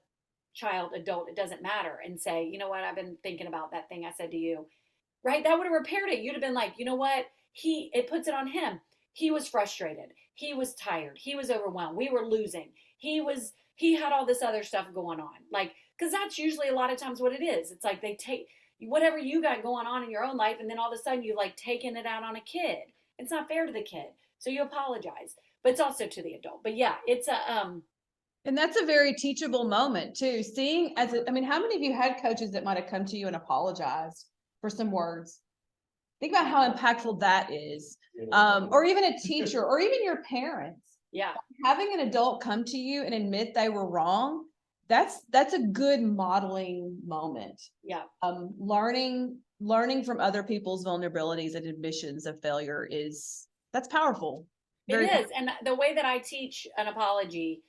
child, adult, it doesn't matter, and say, you know what, I've been thinking about that thing I said to you, right? That would have repaired it. You'd have been like, you know what? It puts it on him. He was frustrated. He was tired. He was overwhelmed. We were losing. He had all this other stuff going on. Like, because that's usually a lot of times what it is. It's like they take whatever you got going on in your own life, and then all of a sudden you've like taken it out on a kid. It's not fair to the kid. So you apologize. But it's also to the adult. But yeah, it's and that's a very teachable moment too. Seeing I mean, how many of you had coaches that might have come to you and apologized for some words? Think about how impactful that is. Or even a teacher, or even your parents. yeah. Having an adult come to you and admit they were wrong, that's a good modeling moment. Yeah. Learning from other people's vulnerabilities and admissions of failure that's powerful. It is. And the way that I teach an apology,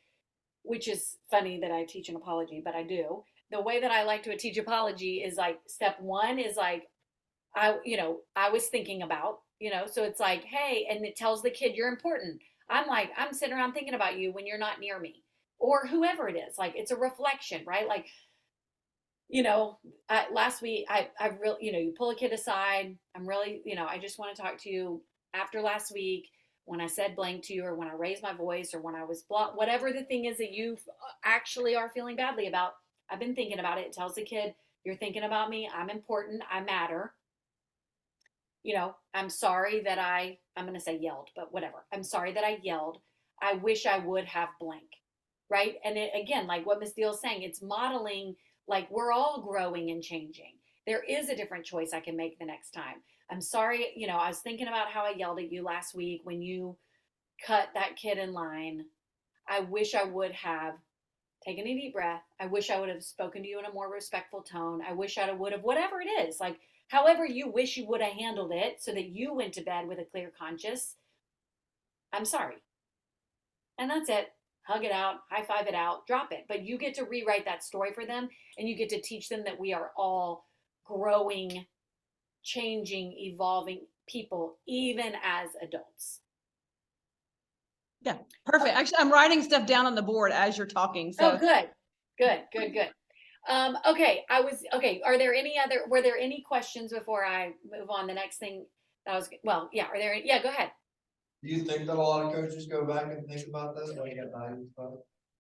which is funny that I teach an apology, but I do. The way that I like to teach apology is like, step one is like, I was thinking about, so it's like, hey, and it tells the kid you're important. I'm sitting around thinking about you when you're not near me, or whoever it is. Like, it's a reflection, right? Like, last week I really, you pull a kid aside. I'm really, I just want to talk to you after last week when I said blank to you, or when I raised my voice, or when I was blocked, whatever the thing is that you actually are feeling badly about. I've been thinking about it. It tells the kid, you're thinking about me. I'm important. I matter. I'm sorry that I'm going to say yelled, but whatever. I'm sorry that I yelled. I wish I would have blank. Right. And again, like what Miss Deal's saying, it's modeling, like, we're all growing and changing. There is a different choice I can make the next time. I'm sorry. I was thinking about how I yelled at you last week when you cut that kid in line. I wish I would have taken a deep breath. I wish I would have spoken to you in a more respectful tone. I wish I would have, whatever it is, like, however you wish you would have handled it so that you went to bed with a clear conscience. I'm sorry. And that's it. Hug it out, high five it out, drop it. But you get to rewrite that story for them, and you get to teach them that we are all growing, changing, evolving people, even as adults. Yeah, perfect. Actually, I'm writing stuff down on the board as you're talking. So good. Okay. Were there any questions before I move on? The next thing go ahead. Do you think that a lot of coaches go back and think about this? Like at night and stuff?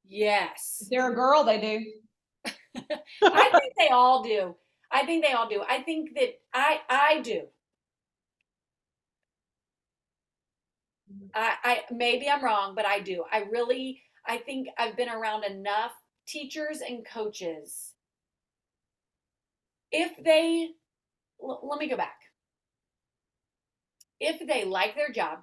Yes. if they're a girl, they do. I think they all do. I think that I do. I maybe I'm wrong, but I do. I think I've been around enough teachers and coaches. Let me go back. If they like their job,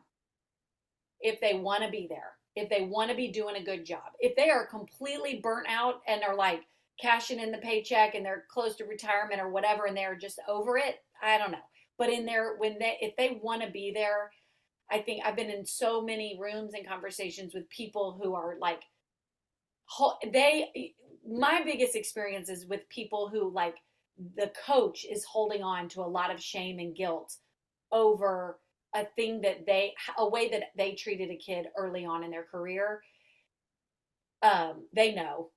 if they want to be there, if they want to be doing a good job, if they are completely burnt out and are like cashing in the paycheck and they're close to retirement or whatever, and they're just over it, I don't know. But if they want to be there, I think I've been in so many rooms and conversations with people who are like, my biggest experience is with people who, like, the coach is holding on to a lot of shame and guilt over a thing that a way that they treated a kid early on in their career. They know,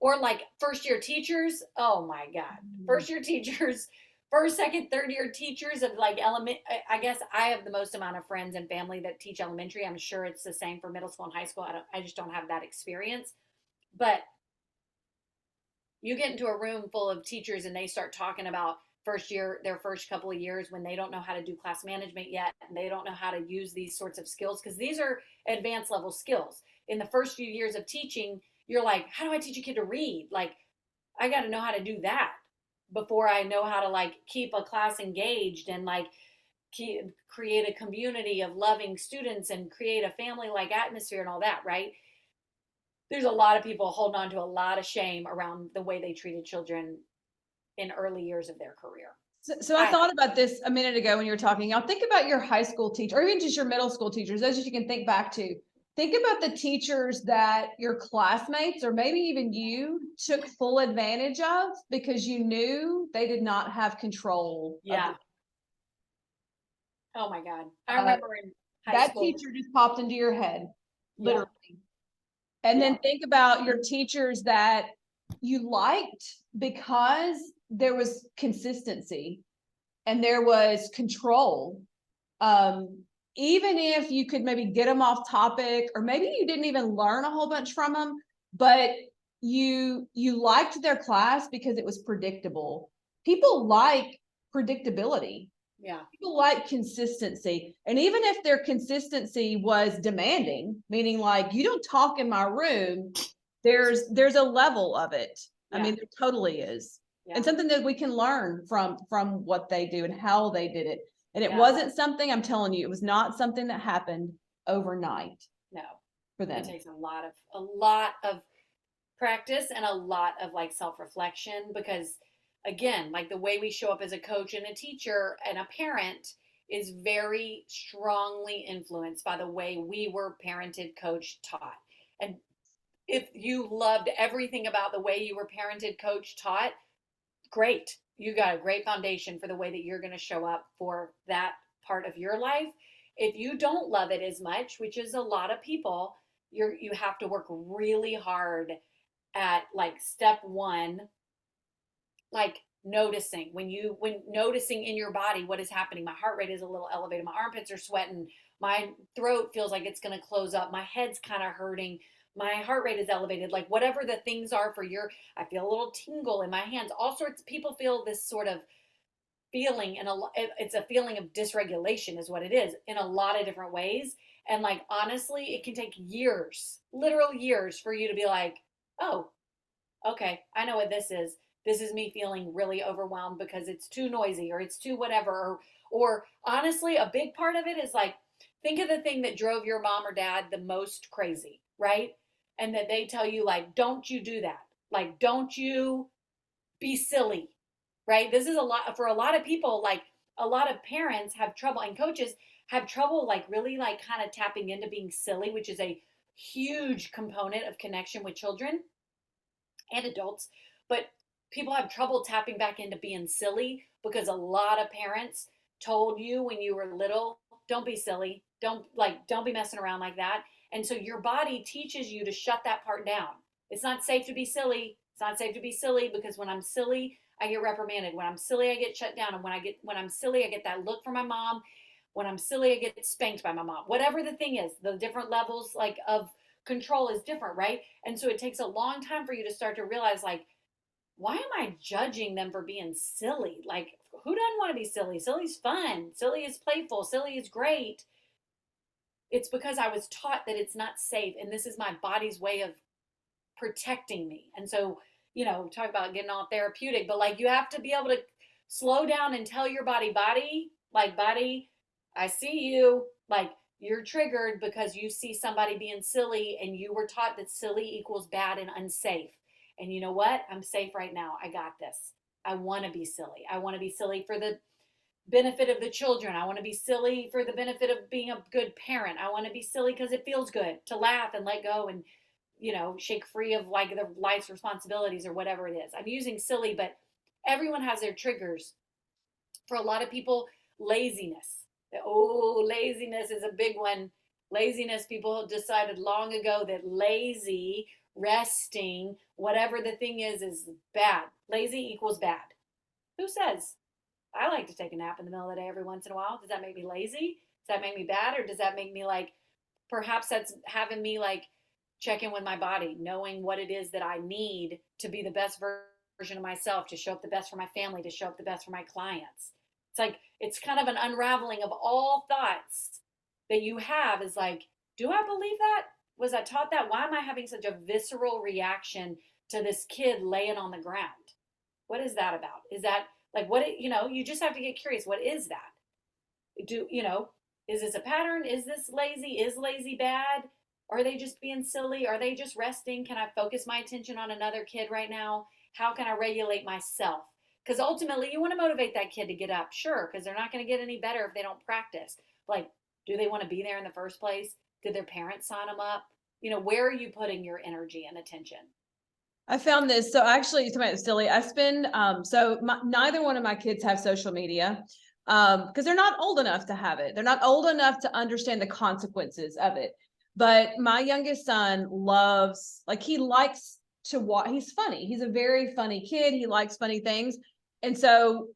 or like first year teachers. Oh my God. First year teachers, first, second, third year teachers of like I guess I have the most amount of friends and family that teach elementary. I'm sure it's the same for middle school and high school. I just don't have that experience. But you get into a room full of teachers and they start talking about first year, their first couple of years when they don't know how to do class management yet, and they don't know how to use these sorts of skills, because these are advanced level skills. In the first few years of teaching, you're like, how do I teach a kid to read? Like, I got to know how to do that before I know how to like keep a class engaged and like create a community of loving students and create a family like atmosphere and all that, right? There's a lot of people holding on to a lot of shame around the way they treated children in early years of their career. So I thought about this a minute ago when you were talking. I'll think about your high school teacher, or even just your middle school teachers, those that you can think back to. Think about the teachers that your classmates, or maybe even you, took full advantage of because you knew they did not have control. Yeah. Oh my God. I remember in high that school. teacher just popped into your head, literally. Yeah. And Yeah. then think about your teachers that you liked because there was consistency and there was control. Even if you could maybe get them off topic, or maybe you didn't even learn a whole bunch from them, but you liked their class because it was predictable. People like predictability. Yeah. People like consistency. And even if their consistency was demanding, meaning like, you don't talk in my room, there's a level of it. Yeah. I mean, there totally is. Yeah. And something that we can learn from what they do and how they did it. And it Yeah. wasn't something, I'm telling you, it was not something that happened overnight No. for them. It takes a lot of practice and a lot of like self-reflection, because again, like the way we show up as a coach and a teacher and a parent is very strongly influenced by the way we were parented, coached, taught. And if you loved everything about the way you were parented, coached, taught, great. You got a great foundation for the way that you're going to show up for that part of your life. If you don't love it as much, which is a lot of people, you have to work really hard at like step one, like noticing when noticing in your body what is happening. My heart rate is a little elevated, my armpits are sweating, my throat feels like it's going to close up, my head's kind of hurting, my heart rate is elevated, like whatever the things are for I feel a little tingle in my hands. All sorts of people feel this sort of feeling, and it's a feeling of dysregulation is what it is, in a lot of different ways. And like honestly, it can take years, literal years, for you to be like, oh, okay, I know what this is. This is me feeling really overwhelmed because it's too noisy, or it's too whatever. Or honestly, a big part of it is like, think of the thing that drove your mom or dad the most crazy, right? And that they tell you like, don't you do that. Like, don't you be silly, right? This is a lot for a lot of people. Like a lot of parents have trouble, and coaches have trouble like really like kind of tapping into being silly, which is a huge component of connection with children and adults. But people have trouble tapping back into being silly because a lot of parents told you when you were little, don't be silly, don't be messing around like that. And so your body teaches you to shut that part down. It's not safe to be silly. It's not safe to be silly, because when I'm silly, I get reprimanded. When I'm silly, I get shut down. And when I'm silly, I get that look from my mom. When I'm silly, I get spanked by my mom. Whatever the thing is, the different levels like of control is different, right? And so it takes a long time for you to start to realize like, why am I judging them for being silly? Like, who doesn't want to be silly? Silly's fun. Silly is playful. Silly is great. It's because I was taught that it's not safe, and this is my body's way of protecting me. And so, talk about getting all therapeutic, but like you have to be able to slow down and tell your body, I see you. Like, you're triggered because you see somebody being silly, and you were taught that silly equals bad and unsafe. And you know what? I'm safe right now. I got this. I want to be silly. I want to be silly for the benefit of the children. I want to be silly for the benefit of being a good parent. I want to be silly because it feels good to laugh and let go and, shake free of like the life's responsibilities or whatever it is. I'm using silly, but everyone has their triggers. For a lot of people, Laziness. Oh, laziness is a big one. Laziness, people have decided long ago that lazy, resting, whatever the thing is bad. Lazy equals bad. Who says? I like to take a nap in the middle of the day every once in a while. Does that make me lazy? Does that make me bad? Or does that make me like, perhaps that's having me like check in with my body, knowing what it is that I need to be the best version of myself, to show up the best for my family, to show up the best for my clients. It's like, it's kind of an unraveling of all thoughts that you have is like, do I believe that? Was I taught that? Why am I having such a visceral reaction to this kid laying on the ground? What is that about? Is that like what, you just have to get curious. What is that? Is this a pattern? Is this lazy? Is lazy bad? Are they just being silly? Are they just resting? Can I focus my attention on another kid right now? How can I regulate myself? Because ultimately, you want to motivate that kid to get up, sure, because they're not going to get any better if they don't practice. Like, do they want to be there in the first place? Did their parents sign them up? Where are you putting your energy and attention? I found this. So actually, you're talking about silly. I spend, neither one of my kids have social media because they're not old enough to have it. They're not old enough to understand the consequences of it. But my youngest son he likes to watch. He's funny. He's a very funny kid. He likes funny things. And so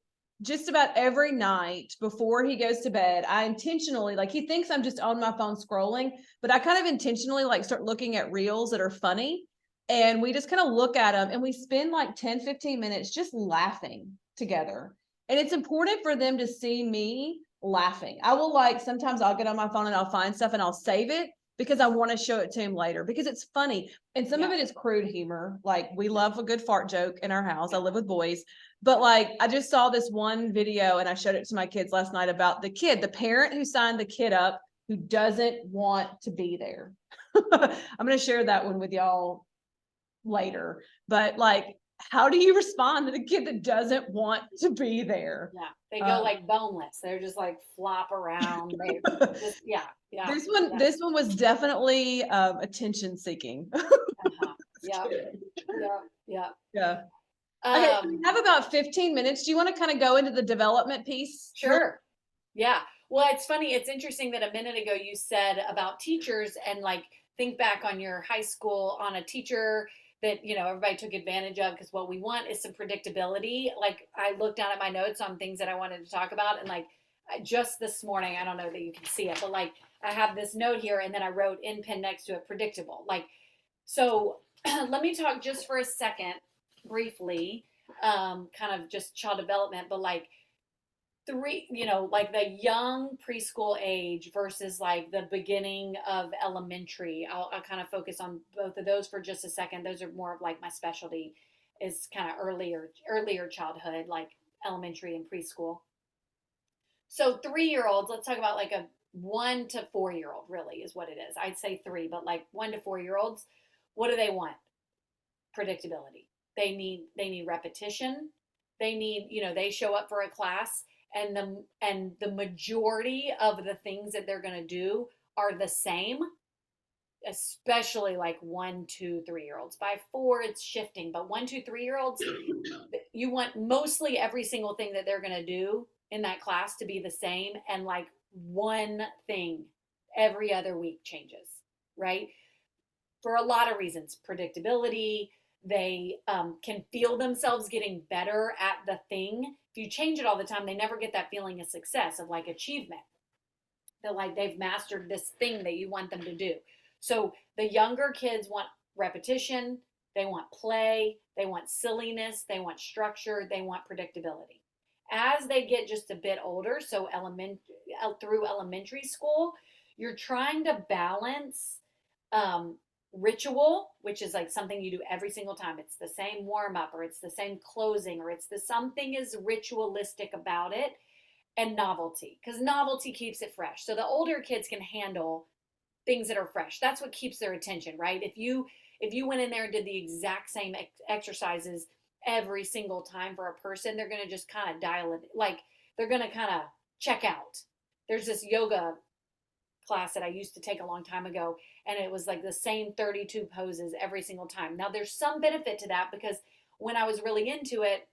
just about every night before he goes to bed, I intentionally, he thinks I'm just on my phone scrolling, but I kind of intentionally start looking at reels that are funny. And we just kind of look at them and we spend 10, 15 minutes just laughing together. And it's important for them to see me laughing. I will sometimes I'll get on my phone and I'll find stuff and I'll save it because I want to show it to him later because it's funny. And some of it is crude humor. We love a good fart joke in our house. I live with boys. But I just saw this one video and I showed it to my kids last night about the parent who signed the kid up who doesn't want to be there. I'm going to share that one with y'all later, but how do you respond to the kid that doesn't want to be there? Yeah, they go boneless. They're just flop around. They just This one was definitely attention seeking. Uh-huh. Yeah. Okay, we have about 15 minutes. Do you want to kind of go into the development piece? Sure. Yeah. Well, it's funny. It's interesting that a minute ago you said about teachers and think back on your high school on a teacher that, everybody took advantage of because what we want is some predictability. I looked down at my notes on things that I wanted to talk about and just this morning, I don't know that you can see it, but I have this note here and then I wrote in pen next to it, predictable. So let me talk just for a second, briefly, kind of just child development, but the young preschool age versus the beginning of elementary. I'll kind of focus on both of those for just a second. Those are more of my specialty is kind of earlier childhood, elementary and preschool. So 3-year-olds, let's talk about a 1 to 4-year-old really is what it is. I'd say 3, but 1 to 4-year-olds, what do they want? Predictability. They need repetition. They need, they show up for a class and the majority of the things that they're going to do are the same, especially 1, 2, 3-year-olds. By 4, it's shifting, but 1, 2, 3-year-olds, you want mostly every single thing that they're going to do in that class to be the same. And one thing every other week changes, right? For a lot of reasons, predictability, they can feel themselves getting better at the thing. If you change it all the time, they never get that feeling of success, of achievement. That they've mastered this thing that you want them to do. So the younger kids want repetition, they want play, they want silliness, they want structure, they want predictability. As they get just a bit older, so through elementary school, you're trying to balance ritual, which is something you do every single time. It's the same warm up, or it's the same closing, or something is ritualistic about it, and novelty, because novelty keeps it fresh. So the older kids can handle things that are fresh. That's what keeps their attention, right? If you went in there and did the exact same exercises every single time for a person, they're going to just kind of dial it. They're going to kind of check out. There's this yoga class that I used to take a long time ago, and it was the same 32 poses every single time. Now there's some benefit to that because when I was really into it,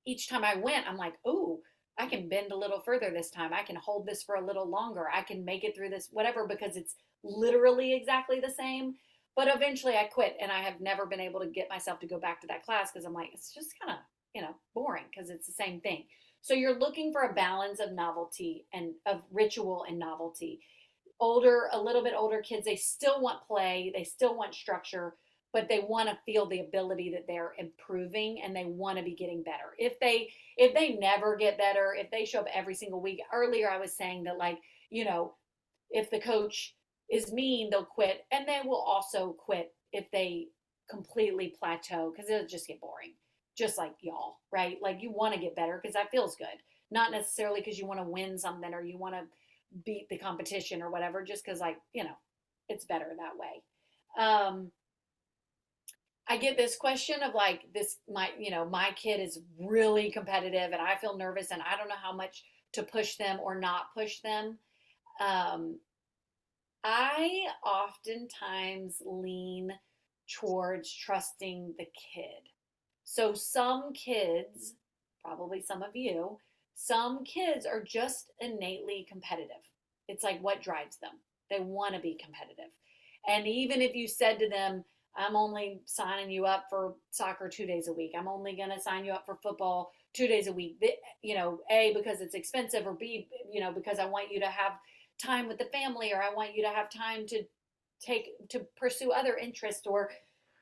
each time I went, I'm ooh, I can bend a little further this time. I can hold this for a little longer. I can make it through this, whatever, because it's literally exactly the same. But eventually I quit, and I have never been able to get myself to go back to that class because I'm like, it's just kind of, boring because it's the same thing. So you're looking for a balance of novelty and of ritual and novelty. A little bit older kids, they still want play, they still want structure, but they want to feel the ability that they're improving and they want to be getting better. If they never get better, if they show up every single week. Earlier I was saying that, like, if the coach is mean, they'll quit, and they will also quit if they completely plateau because it'll just get boring. Just like y'all, right? Like, you want to get better because that feels good. Not necessarily because you want to win something or you want to beat the competition or whatever, just because, like, it's better that way. I get this question of like my kid is really competitive and I feel nervous and I don't know how much to push them or not push them. I oftentimes lean towards trusting the kid. So some kids, probably some of you, some kids are just innately competitive. It's like what drives them. They want to be competitive. And even if you said to them, I'm only signing you up for soccer 2 days a week. I'm only going to sign you up for football 2 days a week. A, because it's expensive, or B, because I want you to have time with the family, or I want you to have time to pursue other interests, or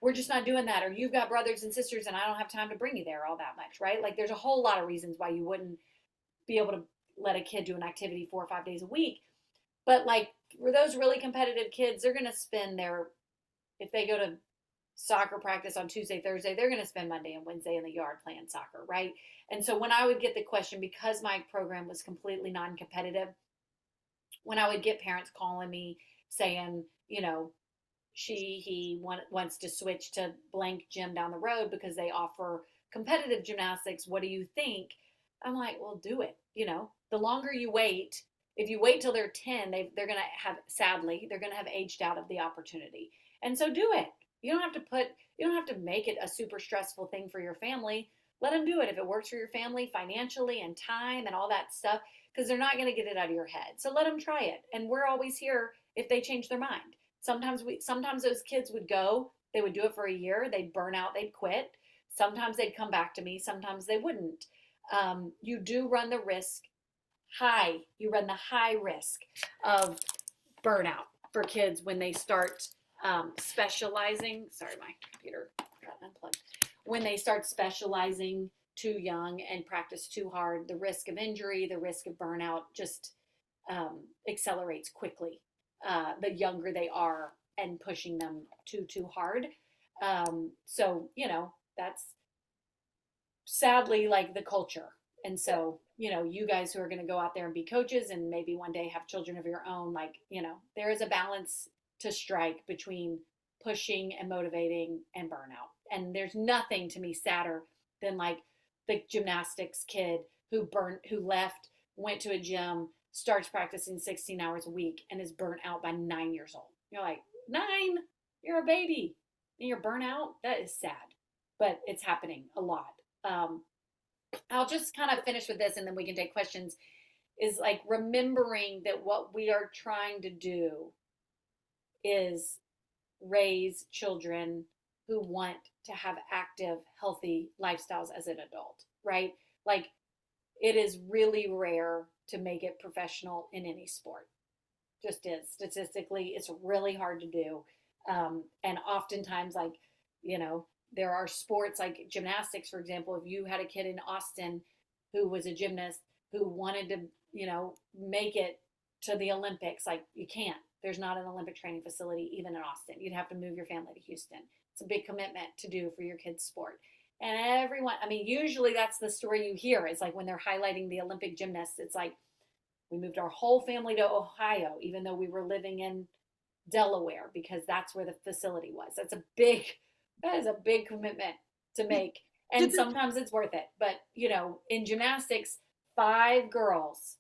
we're just not doing that, or you've got brothers and sisters and I don't have time to bring you there all that much, right? Like, there's a whole lot of reasons why you wouldn't be able to let a kid do an activity 4 or 5 days a week. But like, for those really competitive kids, they're going to spend if they go to soccer practice on Tuesday, Thursday, they're going to spend Monday and Wednesday in the yard playing soccer, right? And so when I would get the question, because my program was completely non-competitive, when I would get parents calling me saying, he wants to switch to blank gym down the road because they offer competitive gymnastics. What do you think? I'm like, well, do it. The longer you wait, if you wait till they're 10, they're going to have aged out of the opportunity. And so do it. You don't have to make it a super stressful thing for your family. Let them do it if it works for your family financially and time and all that stuff, because they're not going to get it out of your head. So let them try it. And we're always here if they change their mind. Sometimes those kids would go, they would do it for a year, they'd burn out, they'd quit. Sometimes they'd come back to me, sometimes they wouldn't. You do run the high risk of burnout for kids when they start specializing. Sorry, my computer got unplugged. When they start specializing too young and practice too hard, the risk of injury, the risk of burnout just accelerates quickly. The younger they are and pushing them too hard. So, that's sadly like the culture. And so, you guys who are going to go out there and be coaches and maybe one day have children of your own, like, there is a balance to strike between pushing and motivating and burnout. And there's nothing to me sadder than like the gymnastics kid who left, went to a gym, starts practicing 16 hours a week and is burnt out by 9 years old. You're like, 9? You're a baby and you're burnt out? That is sad, but it's happening a lot. I'll just kind of finish with this and then we can take questions, is like remembering that what we are trying to do is raise children who want to have active, healthy lifestyles as an adult, right? Like, it is really rare to make it professional in any sport. Just is. Statistically, it's really hard to do. And oftentimes, like, there are sports like gymnastics, for example. If you had a kid in Austin who was a gymnast who wanted to, make it to the Olympics, like, you can't. There's not an Olympic training facility even in Austin. You'd have to move your family to Houston. It's a big commitment to do for your kid's sport. And everyone, usually that's the story you hear. It's like when they're highlighting the Olympic gymnasts, it's like, we moved our whole family to Ohio, even though we were living in Delaware, because that's where the facility was. That is a big commitment to make. And sometimes it's worth it. But, in gymnastics, 5 girls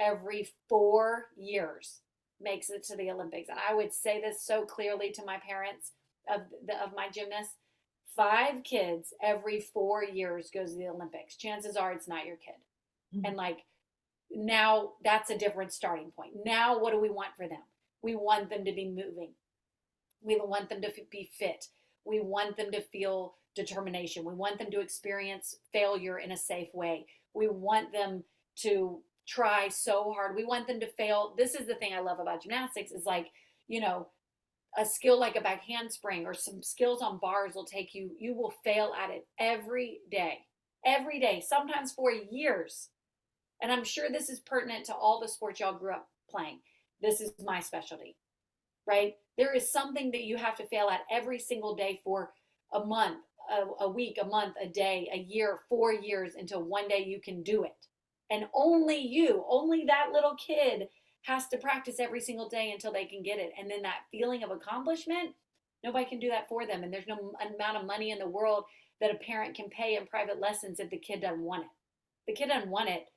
every 4 years makes it to the Olympics. And I would say this so clearly to my parents of my gymnasts: 5 kids every 4 years goes to the Olympics. Chances are it's not your kid. And like, now that's a different starting point. Now, what do we want for them? We want them to be moving. We want them to be fit. We want them to feel determination. We want them to experience failure in a safe way. We want them to try so hard. We want them to fail. This is the thing I love about gymnastics is like, you know, a skill like a back handspring or some skills on bars will take you, you will fail at it every day, sometimes for years. And I'm sure this is pertinent to all the sports y'all grew up playing. This is my specialty, right? There is something that you have to fail at every single day for a month, a week, a month, a day, a year, 4 years until one day you can do it. And only that little kid has to practice every single day until they can get it. And then that feeling of accomplishment, nobody can do that for them. And there's no amount of money in the world that a parent can pay in private lessons if the kid doesn't want it. The kid doesn't want it,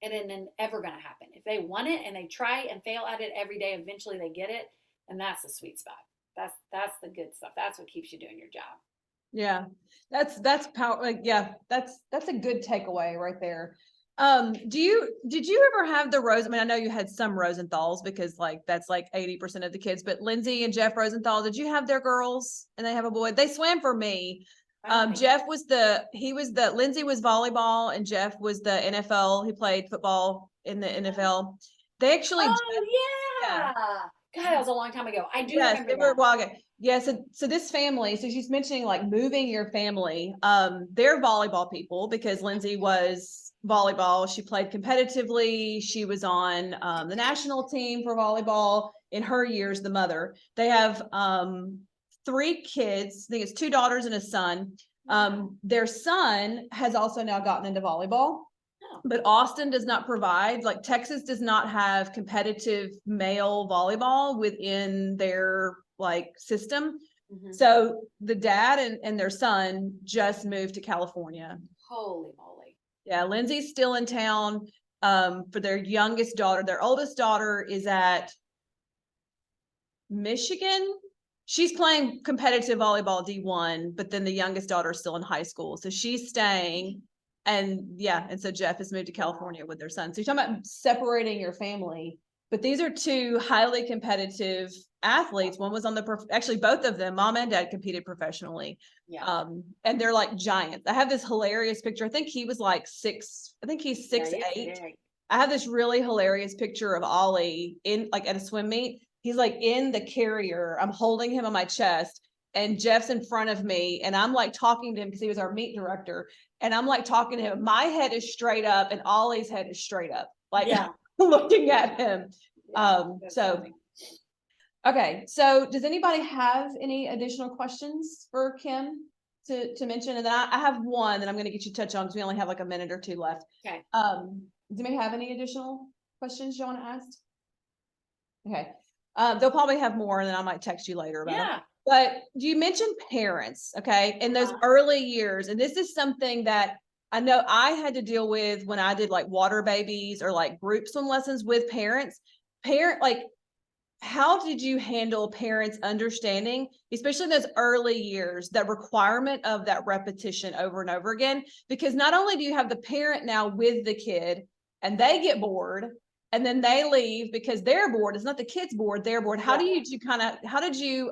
it isn't ever going to happen. If they want it and they try and fail at it every day, eventually they get it. And that's the sweet spot. That's the good stuff. That's what keeps you doing your job. Yeah, that's power. Like, yeah, that's a good takeaway right there. Did you ever have the Rose? I mean, I know you had some Rosenthals because like that's like 80% of the kids, but Lindsay and Jeff Rosenthal, did you have their girls and they have a boy? They swam for me. Jeff was Lindsay was volleyball and Jeff was the NFL. He played football in the NFL. They actually, yeah. God, that was a long time ago. I do yes, remember they were a that. while ago. Yeah, so this family, so she's mentioning like moving your family. They're volleyball people because Lindsay was volleyball. She played competitively. She was on the national team for volleyball in her years, the mother. They have 3 kids. I think it's 2 daughters and a son. Their son has also now gotten into volleyball. But Austin does not provide, like Texas does not have competitive male volleyball within their like system. Mm-hmm. So the dad and their son just moved to California. Holy moly. Yeah, Lindsay's still in town for their youngest daughter. Their oldest daughter is at Michigan. She's playing competitive volleyball D1, but then the youngest daughter is still in high school. So she's staying. And yeah, and so Jeff has moved to California with their son. So you're talking about separating your family, but these are 2 highly competitive athletes. One was on actually both of them, mom and dad competed professionally. Yeah. And they're like giants. I have this hilarious picture. I think he was like I think he's 6'8". I have this really hilarious picture of Ollie in like at a swim meet. He's like in the carrier. I'm holding him on my chest. And Jeff's in front of me and I'm like talking to him because he was our meet director. And I'm like talking to him. My head is straight up and Ollie's head is straight up, like looking at him. Okay. So does anybody have any additional questions for Kim to mention? And then I have one that I'm going to get you to touch on because we only have like a minute or 2 left. Okay. Does anybody have any additional questions you want to ask? Okay. They'll probably have more and then I might text you later about it. But you mentioned parents, okay, in those early years. And this is something that I know I had to deal with when I did like water babies or like group swim lessons with parents. Like, how did you handle parents understanding, especially in those early years, that requirement of that repetition over and over again? Because not only do you have the parent now with the kid and they get bored, and then they leave because they're bored. It's not the kids bored, they're bored. How did you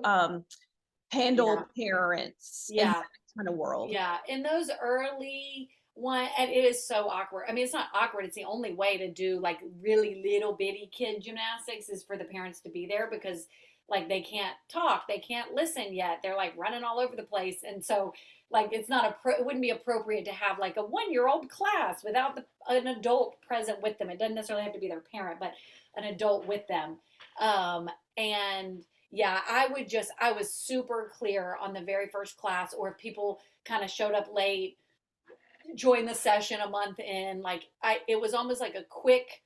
handle parents in that kind of world? Yeah. In those early and it is so awkward. I mean, it's not awkward. It's the only way to do like really little bitty kid gymnastics is for the parents to be there because like they can't talk, they can't listen yet. They're like running all over the place. And so like, it's not it wouldn't be appropriate to have like a 1-year-old class without an adult present with them. It doesn't necessarily have to be their parent, but an adult with them. And yeah, I was super clear on the very first class, or if people kind of showed up late, joined the session a month in, like it was almost like a quick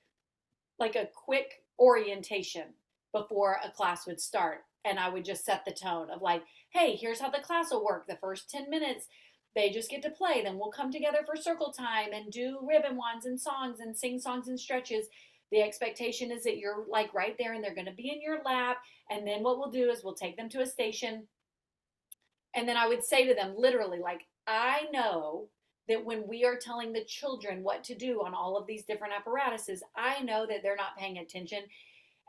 orientation before a class would start. And I would just set the tone of like, hey, here's how the class will work. The first 10 minutes, they just get to play. Then we'll come together for circle time and do ribbon wands and songs and sing songs and stretches. The expectation is that you're like right there and they're going to be in your lap. And then what we'll do is we'll take them to a station. And then I would say to them literally, like, I know that when we are telling the children what to do on all of these different apparatuses, I know that they're not paying attention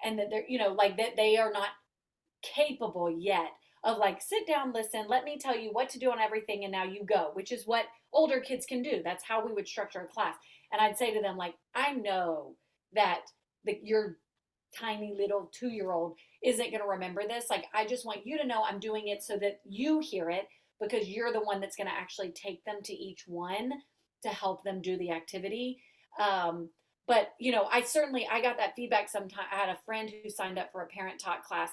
and that they're, like that they are not capable yet of like, sit down, listen, let me tell you what to do on everything, and now you go, which is what older kids can do. That's how we would structure a class. And I'd say to them, like, I know that your tiny little 2-year-old isn't going to remember this. Like, I just want you to know I'm doing it so that you hear it, because you're the one that's going to actually take them to each one to help them do the activity. But I got that feedback sometime. I had a friend who signed up for a parent taught class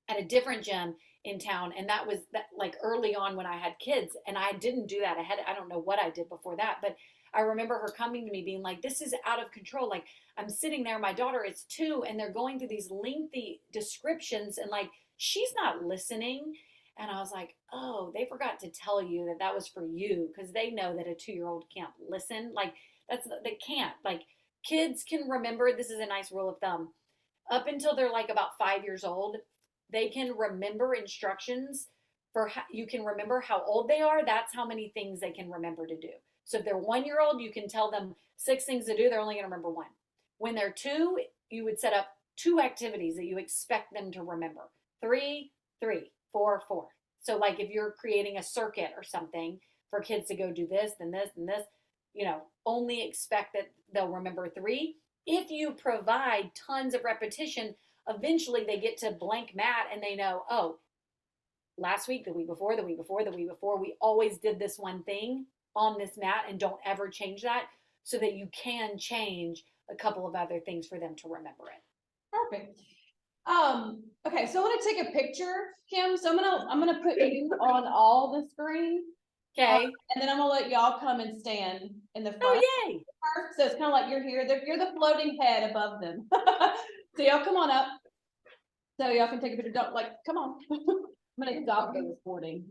at a different gym in town, and that was like early on when I had kids, and I didn't do that. I don't know what I did before that, but I remember her coming to me being like, this is out of control. Like, I'm sitting there, my daughter is 2, and they're going through these lengthy descriptions, and like, she's not listening. And I was like, oh, they forgot to tell you that that was for you, because they know that a 2-year-old can't listen. Like, they can't. Like, kids can remember, this is a nice rule of thumb, up until they're like about 5 years old, they can remember instructions you can remember how old they are. That's how many things they can remember to do. So if they're 1-year-old, you can tell them 6 things to do. They're only going to remember 1. When they're 2, you would set up 2 activities that you expect them to remember. 3, 3, 4, 4. So like if you're creating a circuit or something for kids to go do this, then this, and this, only expect that they'll remember 3. If you provide tons of repetition, eventually they get to blank mat and they know, oh, last week, the week before, the week before, the week before, we always did this one thing on this mat, and don't ever change that, so that you can change a couple of other things for them to remember it. Perfect. Okay, so I want to take a picture, Kim. So I'm gonna put you on all the screen. Okay. And then I'm gonna let y'all come and stand in the front. Oh, yay. So it's kind of like you're here. You're the floating head above them. So y'all come on up. So y'all can take a picture. Don't come on. I'm gonna stop the recording.